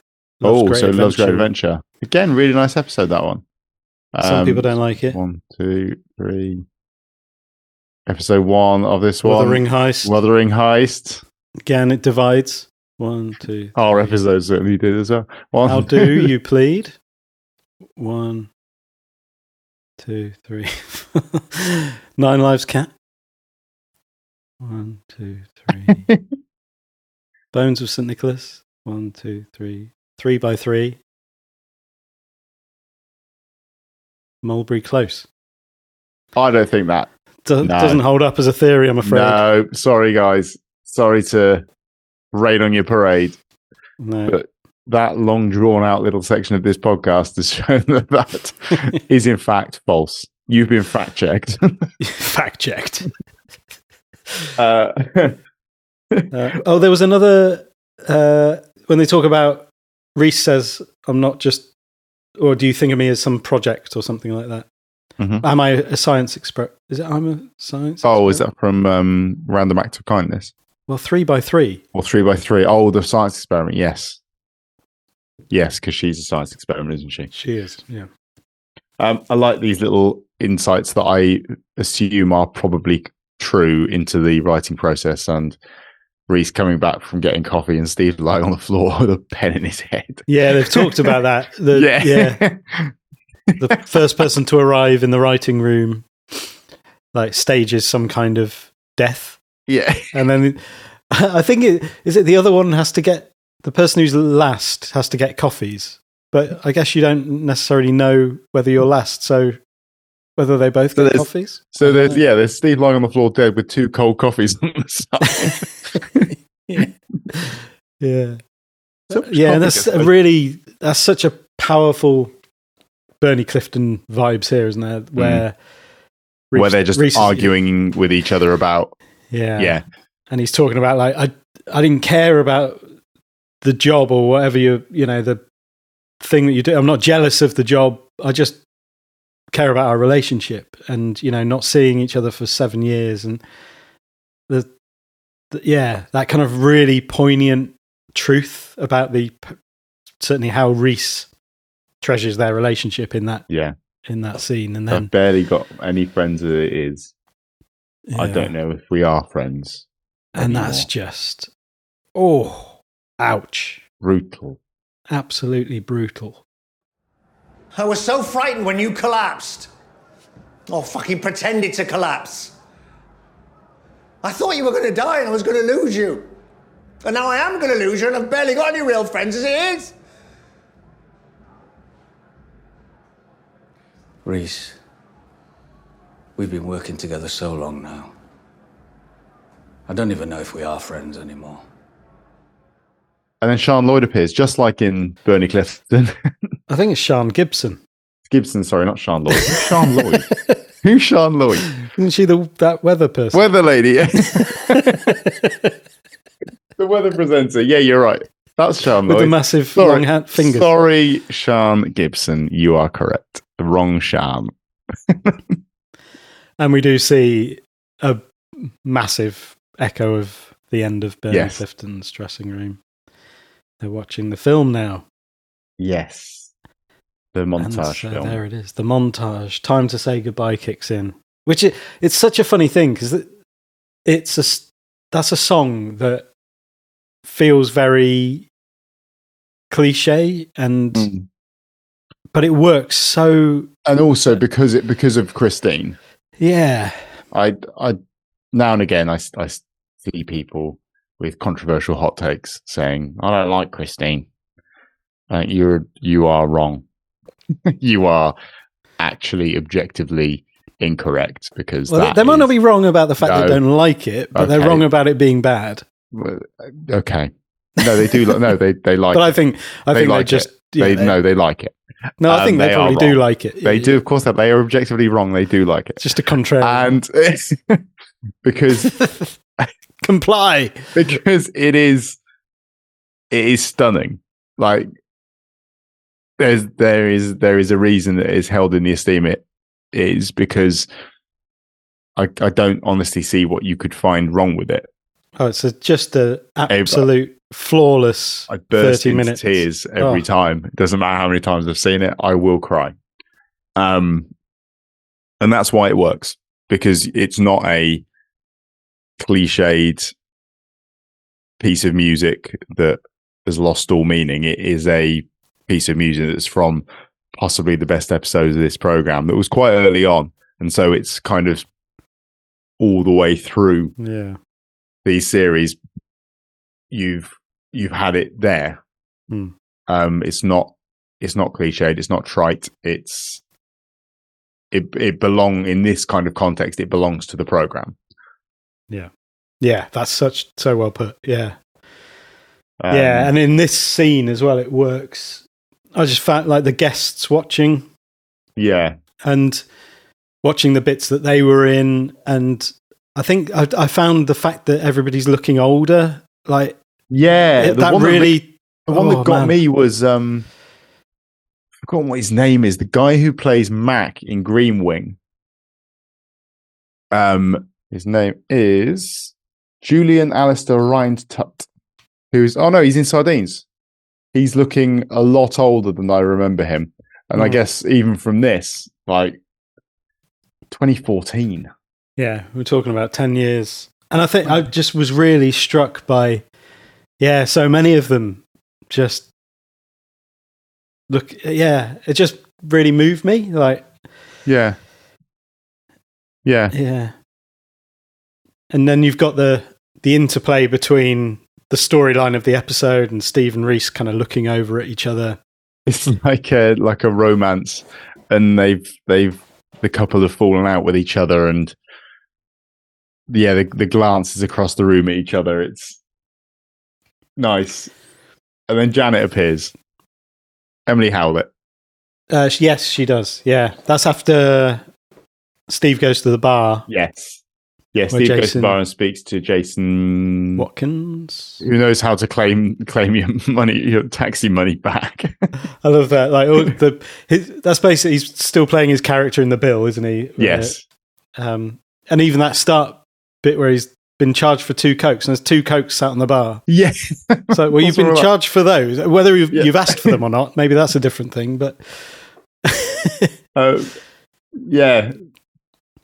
Love's Great Adventure. Again, really nice episode, that one. Some people don't like it. 1, 2, 3. Episode 1 of this one. Wuthering Heist. Wuthering Heist. Again, it divides. 1, 2. Our episode certainly did as well. How do you plead? 1, 2, 3. 9 Lives Cat. 1, 2, 3. Bones of St. Nicholas. 1, 2, 3. 3 by 3. Mulberry Close. I don't think that doesn't hold up as a theory, I'm afraid. No, sorry guys. Sorry to rain on your parade. No. But that long drawn out little section of this podcast has shown that is in fact false. You've been fact checked. Fact checked. There was another when they talk about Reese says, "I'm not just," or do you think of me as some project or something like that? Mm-hmm. Am I a science experiment? Is it I'm a science? Oh, experiment? is that from Random Act of Kindness? Well, 3x3 or 3x3? Oh, the science experiment. Yes, because she's a science experiment, isn't she? She is. Yeah. I like these little insights that I assume are probably true into the writing process, and Reese coming back from getting coffee and Steve lying on the floor with a pen in his head. Yeah, they've talked about that. The first person to arrive in the writing room like stages some kind of death. Yeah. And then I think is it the other one has to get, the person who's last has to get coffees. But I guess you don't necessarily know whether you're last, so whether they both get coffees. So there's Steve lying on the floor dead with 2 cold coffees on the side. Yeah. And that's such a powerful Bernie Clifton vibes here, isn't there? Where they're just arguing with each other about and he's talking about like I didn't care about the job or whatever the thing that you do. I'm not jealous of the job. I just care about our relationship, and not seeing each other for 7 years, and that kind of really poignant truth about certainly how Reese treasures their relationship in that scene. And then I've barely got any friends as it is. I don't know if we are friends anymore. That's just ouch, brutal, absolutely brutal. I was so frightened when you collapsed. Oh, fucking pretended to collapse. I thought you were going to die and I was going to lose you. And now I am going to lose you, and I've barely got any real friends as it is. Reese, we've been working together so long now. I don't even know if we are friends anymore. And then Sean Lloyd appears, just like in Bernie Clifton. I think it's Sean Gibson. Gibson, sorry, not Sean Lloyd. Who's Sean Lloyd? Who's Sean Lloyd? Isn't she that weather person? Weather lady. The weather presenter. Yeah, you're right. That's Sean Lloyd. With the massive long fingers. Sorry, Sean Gibson. You are correct. The wrong Sean. And we do see a massive echo of the end of Bernie Clifton's dressing room. They're watching the film now. Yes. The montage film. There it is. The montage. Time to Say Goodbye kicks in. Which it's such a funny thing because that's a song that feels very cliche but it works so, and also because of Christine. Yeah. I now and again I see people with controversial hot takes saying, I don't like Christine. You are wrong. You are actually objectively incorrect because they might not be wrong about the fact they don't like it, but they're wrong about it being bad. Okay. No, they do. No, they like. But it. I think they just they like it. No, I think they probably do like it. They do, of course. That they are objectively wrong. They do like it. Just a contrary, and because comply because it is stunning. Like there is a reason that it is held in the esteem it is, because I don't honestly see what you could find wrong with it. Oh, it's just an absolute flawless. I burst 30 into minutes. tears every time. It doesn't matter how many times I've seen it, I will cry. And that's why it works, because it's not a cliched piece of music that has lost all meaning. It is a piece of music that's from possibly the best episodes of this program that was quite early on. And so it's kind of all the way through these series. You've had it there. It's not cliched. It's not trite. It belong in this kind of context. It belongs to the program. Yeah. That's so well put. Yeah. Yeah, and in this scene as well, it works. I just found like the guests watching. Yeah. And watching the bits that they were in. And I think I found the fact that everybody's looking older. Like, yeah, that really. The one that got me was, I've forgotten what his name is. The guy who plays Mac in Green Wing. His name is Julian Alistair Rhind-Tutt, he's in Sardines. He's looking a lot older than I remember him. And I guess even from this, like 2014. Yeah, we're talking about 10 years. And I think I just was really struck by, so many of them just it just really moved me. Like, yeah. And then you've got the interplay between the storyline of the episode and Steve and Reese kind of looking over at each other. It's like a romance, and the couple have fallen out with each other, and the glances across the room at each other. It's nice. And then Janet appears. Emily Howlett. Yes, she does. Yeah, that's after Steve goes to the bar. Yes. Yeah, Steve goes to the bar and speaks to Jason Watkins, who knows how to claim your taxi money back. I love that. Like, that's basically, he's still playing his character in the bill, isn't he? Yes. And even that start bit where he's been charged for 2 Cokes, and there's 2 Cokes sat on the bar. Yeah. So, well, you've been charged for those. Whether you've asked for them or not, maybe that's a different thing. But yeah.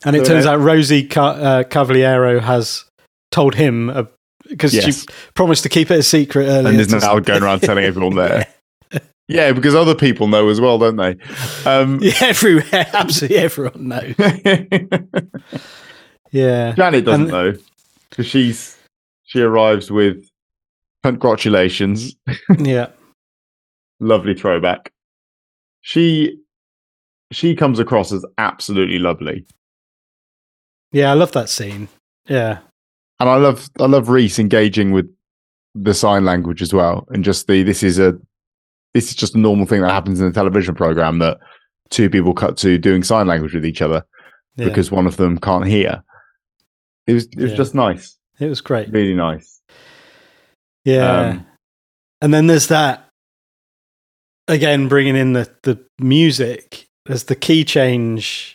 And it turns out Rosie Cavaliero has told him, because she promised to keep it a secret earlier. And is now going around telling everyone there. Yeah, because other people know as well, don't they? Everywhere, absolutely everyone knows. Yeah. Janet doesn't know, because she arrives with congratulations. Yeah. Lovely throwback. She comes across as absolutely lovely. Yeah, I love that scene. Yeah. And I love Reese engaging with the sign language as well. And just this is just a normal thing that happens in a television program, that 2 people cut to doing sign language with each other because one of them can't hear. It was just nice. It was great. Really nice. Yeah. And then there's that, again, bringing in the music. There's the key change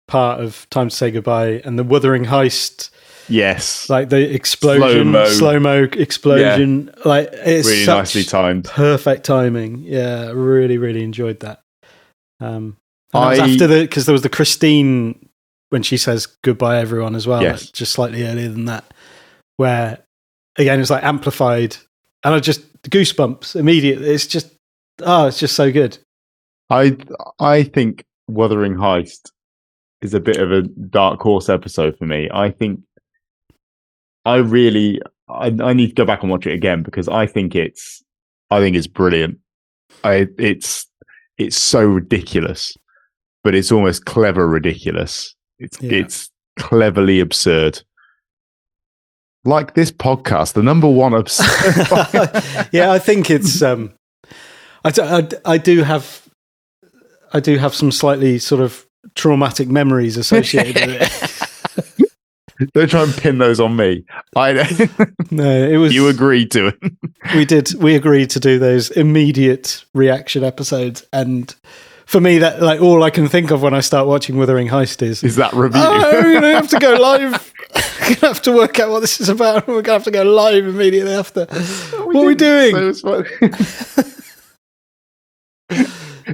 part of Time to Say Goodbye and the Wuthering Heist. Yes. Like the explosion, slow-mo explosion. Yeah. Like, it's really nicely timed. Perfect timing. Yeah, really, really enjoyed that. And that was after because there was the Christine, when she says goodbye everyone as well. Yes. Like, just slightly earlier than that, where again it's like amplified, and I just goosebumps immediately. It's just so good. I think Wuthering Heist is a bit of a dark horse episode for me. I think I need to go back and watch it again, because I think it's brilliant. It's so ridiculous, but it's almost clever ridiculous. It's cleverly absurd. Like this podcast, the number one absurd. Yeah, I think it's I do have some slightly sort of traumatic memories associated with it. Don't try and pin those on me. No, it was. You agreed to it. We did. We agreed to do those immediate reaction episodes, and for me, that like all I can think of when I start watching Wuthering Heist is that review. Oh, we're gonna have to go live. We're gonna have to work out what this is about. We're gonna have to go live immediately after. What are we doing?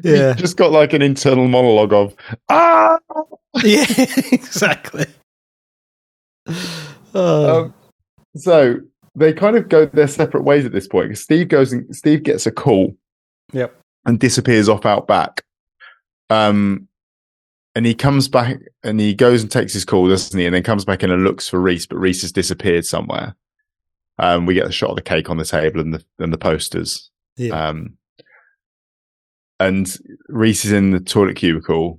Yeah, you just got like an internal monologue of yeah, exactly. So they kind of go their separate ways at this point. Steve gets a call, and disappears off out back. And he comes back and he goes and takes his call, doesn't he? And then comes back in and looks for Reese, but Reese has disappeared somewhere. We get the shot of the cake on the table and the posters. Yeah. And Reese is in the toilet cubicle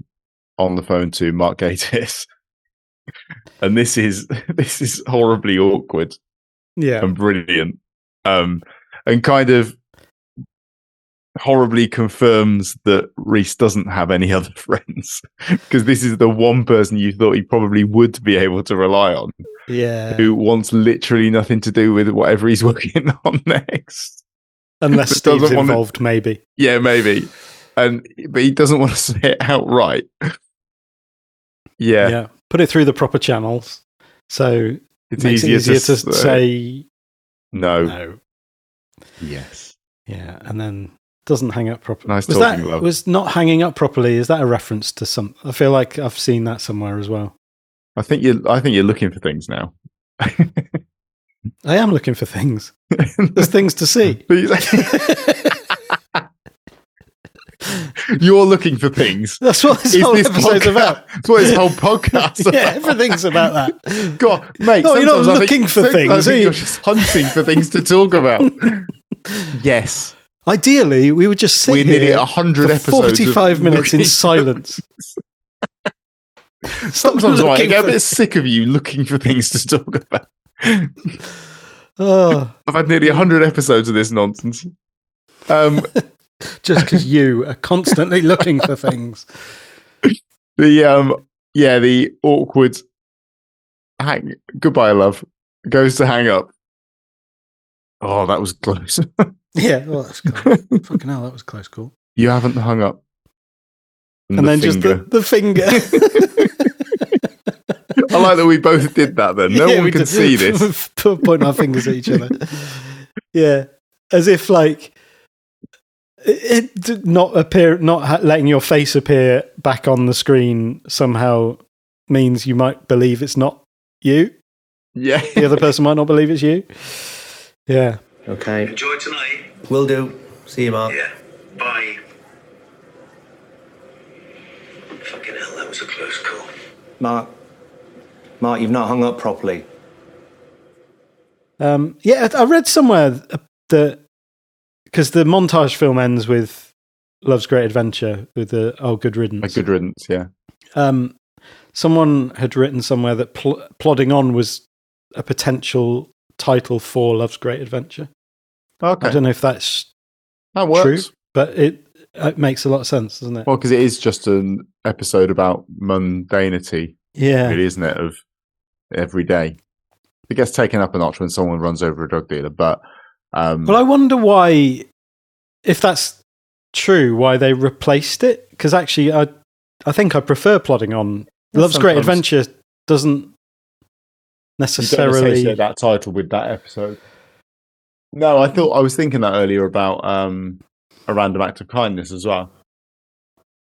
on the phone to Mark Gatiss. And this is horribly awkward. Yeah. And brilliant. And and kind of horribly confirms that Reese doesn't have any other friends, because this is the one person you thought he probably would be able to rely on. Yeah. Who wants literally nothing to do with whatever he's working on next. Unless Steve's involved, maybe. Yeah, maybe. But he doesn't want to say it outright. Yeah. Put it through the proper channels. So it's makes easier it easier to say no. Yes. Yeah, and then doesn't hang up properly. Nice talking, love. Was not hanging up properly, is that a reference to some? I feel like I've seen that somewhere as well. I think you're looking for things now. I am looking for things. There's things to see. You're looking for things. That's what this whole episode's about. That's what this whole podcast about. Yeah, everything's about that. God, mate. No, you're not looking for things. You're just hunting for things to talk about. Yes. Ideally, we would just sit We're here nearly 100 for episodes 45 minutes in silence. Sometimes I get a bit sick of you looking for things to talk about. I've had nearly 100 episodes of this nonsense. Just because you are constantly looking for things. The awkward goodbye, love, goes to hang up. Oh, that was close. Yeah, well, that's close. Fucking hell, that was close call. You haven't hung up. And then finger. Just the finger. I like that we both did that then. No one can see this. Pointing our fingers at each other. Yeah. As if like it did not appear, not letting your face appear back on the screen somehow means you might believe it's not you. Yeah. The other person might not believe it's you. Yeah. Okay. Enjoy tonight. Will do. See you, Mark. Yeah. Bye. Fucking hell, that was a close call. Mark, you've not hung up properly. Yeah, I read somewhere that because the montage film ends with Love's Great Adventure with the Good Riddance. Good Riddance, yeah. Someone had written somewhere that Plodding On was a potential title for Love's Great Adventure. Okay. I don't know if that works. True, but it makes a lot of sense, doesn't it? Well, because it is just an episode about mundanity, really, isn't it, of every day. It gets taken up a notch when someone runs over a drug dealer, but... well, I wonder why, if that's true, why they replaced it, because actually I think I prefer Plodding On. Love's Great Adventure doesn't necessarily... You don't associate that title with that episode. No, I was thinking that earlier about A Random Act of Kindness as well.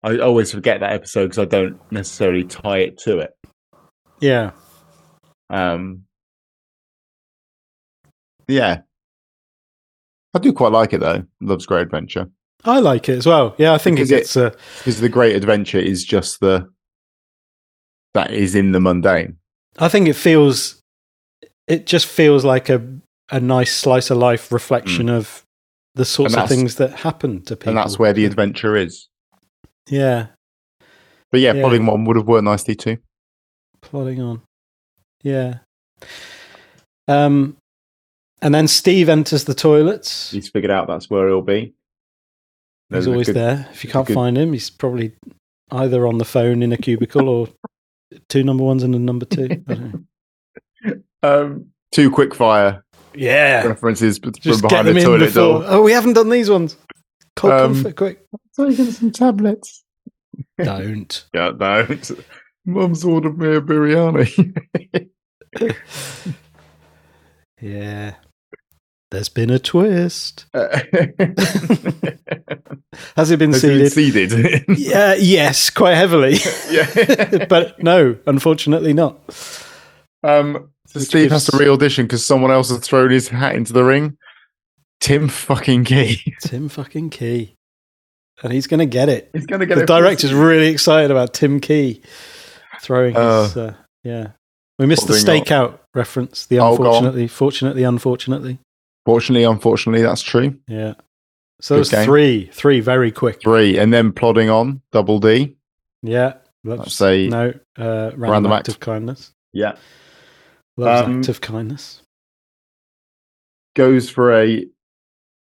I always forget that episode because I don't necessarily tie it to it. Yeah. Yeah. I do quite like it though. Love's Great Adventure. I like it as well. Yeah, I think because the Great Adventure is just that is in the mundane. I think it just feels like a nice slice of life reflection of the sorts of things that happen to people. And that's where the adventure is. Yeah. But yeah, Plodding On would have worked nicely too. Plodding On. Yeah. And then Steve enters the toilets. He's figured out that's where he'll be. He's always there. If you can't find him, he's probably either on the phone in a cubicle or 2 number ones and a number 2. I don't know. 2 quick fire references from behind the toilet door. Oh, we haven't done these ones. Cold comfort, quick. So you get some tablets. Don't. Yeah, don't. Mum's ordered me a biryani. Yeah. There's been a twist. Has it been seeded? Yeah, yes, quite heavily. Yeah. But no, unfortunately not. So Steve has to re-audition because someone else has thrown his hat into the ring. Tim fucking Key. Tim fucking Key. And he's going to get it. He's going to get it. The director's really excited about Tim Key throwing his... yeah. We missed the stakeout reference. The unfortunately, unfortunately. Fortunately, unfortunately, that's true. Yeah. So there's three very quick. 3, and then Plodding On, double D. Yeah. Let's say random act of kindness. Yeah. Love's act of kindness. Goes for a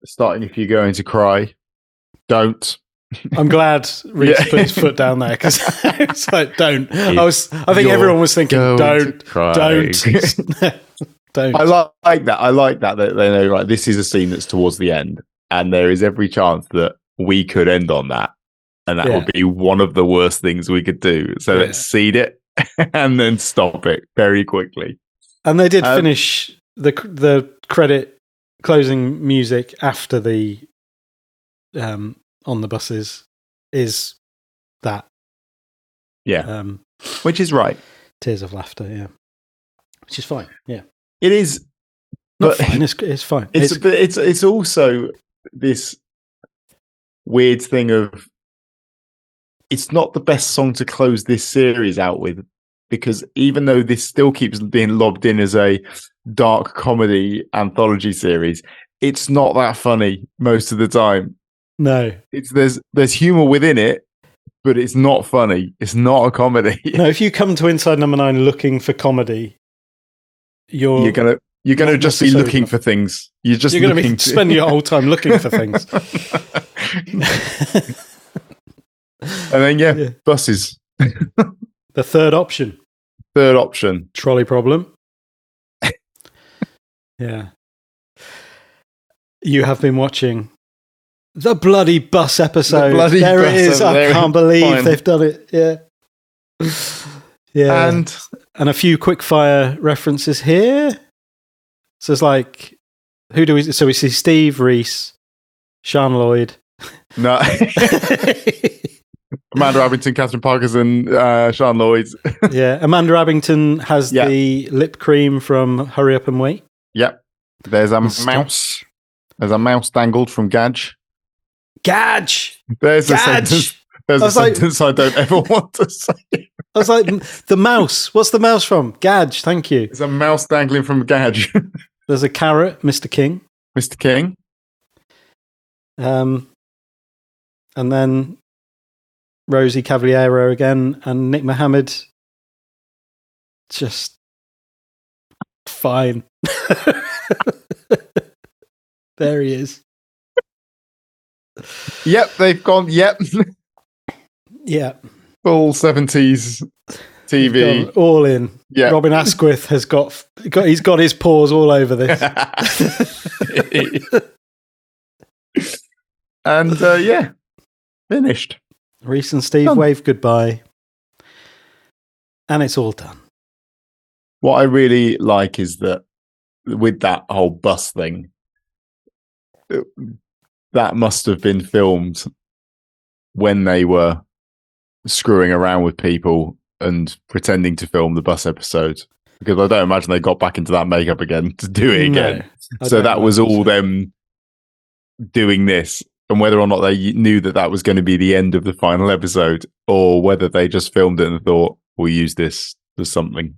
starting if you're going to cry. Don't. I'm glad Reese put his foot down there because it's like, don't. I think everyone was thinking, don't. Don't. I like that. I like that they know, right, this is a scene that's towards the end, and there is every chance that we could end on that, and that would be one of the worst things we could do. So let's seed it and then stop it very quickly. And they did finish the credit closing music after the on the buses is that. Yeah. Which is right. Tears of laughter, yeah. Which is fine, yeah. It is. Not fine, it's fine. It's also this weird thing of it's not the best song to close this series out with, because even though this still keeps being lobbed in as a dark comedy anthology series, it's not that funny most of the time. No. There's humor within it, but it's not funny. It's not a comedy. No, if you come to Inside Number 9 looking for comedy, you're gonna just be looking for things. You're going to be spending your whole time looking for things. And then buses. The third option. Trolley problem. Yeah. You have been watching the bloody bus episode. There it is. I can't believe they've done it. Yeah. Yeah. And a few quickfire references here. So it's like, so we see Steve, Reese, Sean Lloyd. No. Amanda Abington, Catherine Parkinson, Sean Lloyd. Yeah. Amanda Abington has the lip cream from Hurry Up and Wait. Yep. There's a mouse. There's a mouse dangled from Gadge. Gadge! There's a sentence. There's a sentence I don't ever want to say. I was like, the mouse. What's the mouse from? Gadge, thank you. There's a mouse dangling from Gadge. There's a carrot, Mr. King. Mr. King. And then Rosie Cavaliero again, and Nick Mohammed. Just fine. There he is. Yep, they've gone. Yep. Yeah. Full 70s TV. All in. Yeah. Robin Asquith has he's got his paws all over this. And finished. Reese and Steve wave goodbye. And it's all done. What I really like is that with that whole bus thing, that must have been filmed when they were screwing around with people and pretending to film the bus episode, because I don't imagine they got back into that makeup again to do it again. So that was all them doing this, and whether or not they knew that was going to be the end of the final episode, or whether they just filmed it and thought, we'll use this for something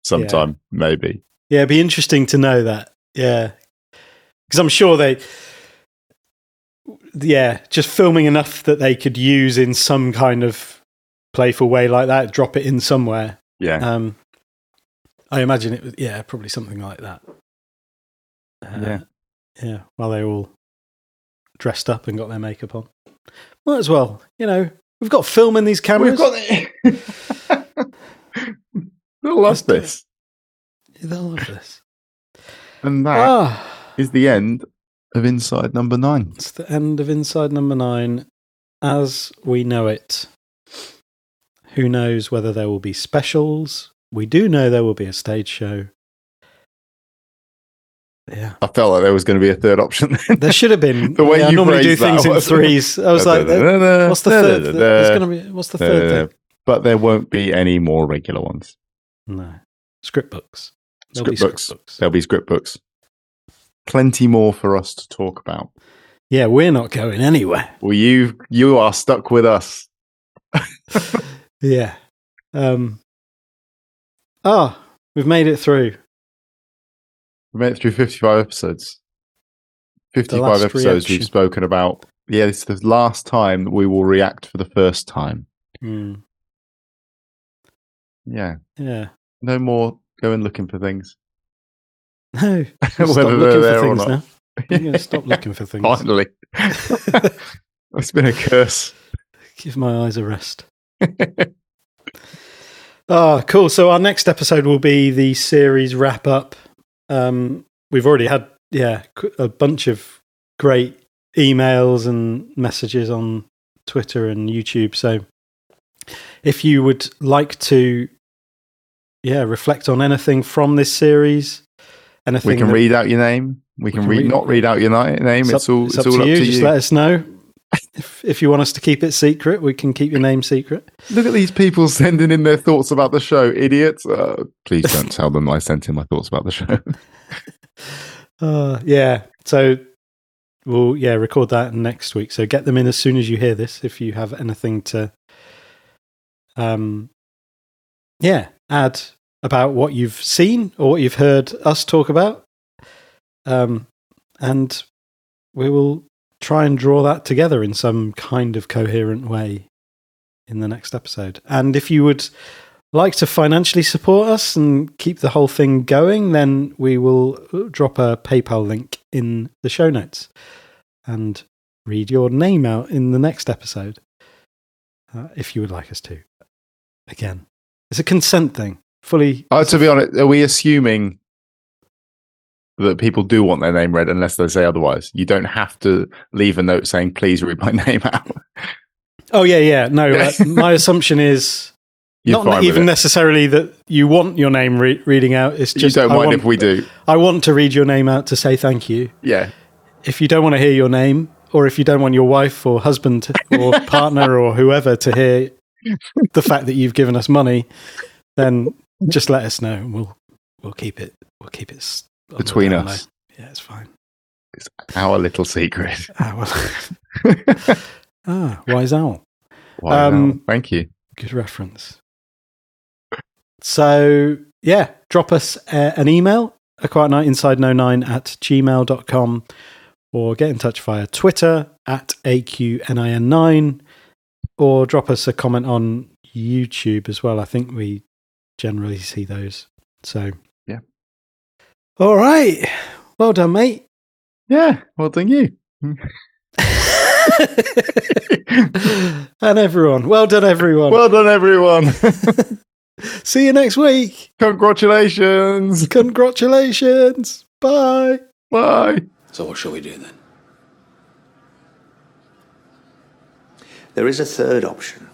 sometime, maybe. Yeah, it'd be interesting to know that. Yeah. Because I'm sure just filming enough that they could use in some kind of playful way like that, drop it in somewhere. Yeah. I imagine it was, probably something like that. Yeah, while they're all dressed up and got their makeup on. Might as well, we've got film in these cameras. They'll love this. They'll love this. And that is the end of Inside Number 9. It's the end of Inside Number 9 as we know it. Who knows whether there will be specials? We do know there will be a stage show. Yeah. I felt like there was going to be a third option. There should have been. The way you I normally do things in was threes. I was like, what's the third? What's the third thing? But there won't be any more regular ones. No. Script books. There'll be script books. Plenty more for us to talk about. Yeah, we're not going anywhere. Well, you are stuck with us. Yeah. We've made it through. We made it through 55 episodes. 55 episodes reaction. We've spoken about. Yeah, it's the last time that we will react for the first time. Mm. Yeah. Yeah. No more going looking for things. No. Whether they're there or not. Now. I'm going to stop looking for things. Finally. It's been a curse. Give my eyes a rest. Cool. So our next episode will be the series wrap up. We've already had, a bunch of great emails and messages on Twitter and YouTube. So if you would like to, reflect on anything from this series, anything we can read out your name. We can not read out your name. It's all up to you. Just let us know. If you want us to keep it secret, we can keep your name secret. Look at these people sending in their thoughts about the show, idiots. Please don't tell them I sent in my thoughts about the show. So we'll record that next week. So get them in as soon as you hear this. If you have anything to add about what you've seen or what you've heard us talk about, and we will try and draw that together in some kind of coherent way in the next episode. And if you would like to financially support us and keep the whole thing going, then we will drop a PayPal link in the show notes and read your name out in the next episode, if you would like us to. Again, it's a consent thing. Fully. To be honest, are we assuming that people do want their name read unless they say otherwise? You don't have to leave a note saying, please read my name out. Oh, yeah. No, my assumption is not even necessarily that you want your name reading out. It's just you don't mind if we do. I want to read your name out to say thank you. Yeah. If you don't want to hear your name, or if you don't want your wife or husband or partner or whoever to hear the fact that you've given us money, then just let us know and we'll keep it. We'll keep it between us. Yeah, it's fine. It's our little secret. Wise owl. Wise owl. Thank you. Good reference. So, drop us an email, aquietnightinside09@gmail.com, or get in touch via Twitter @AQNIN9, or drop us a comment on YouTube as well. I think we generally see those. So, yeah. All right. Well done, mate. Yeah. Well done, you. And everyone. Well done, everyone. Well done, everyone. See you next week. Congratulations. Congratulations. Bye. Bye. So what shall we do then? There is a third option.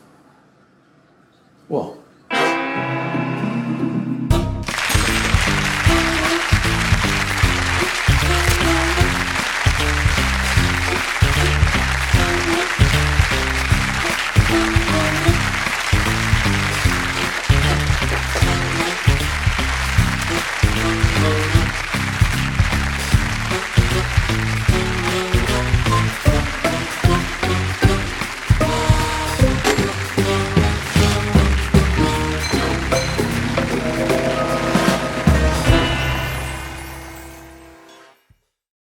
What?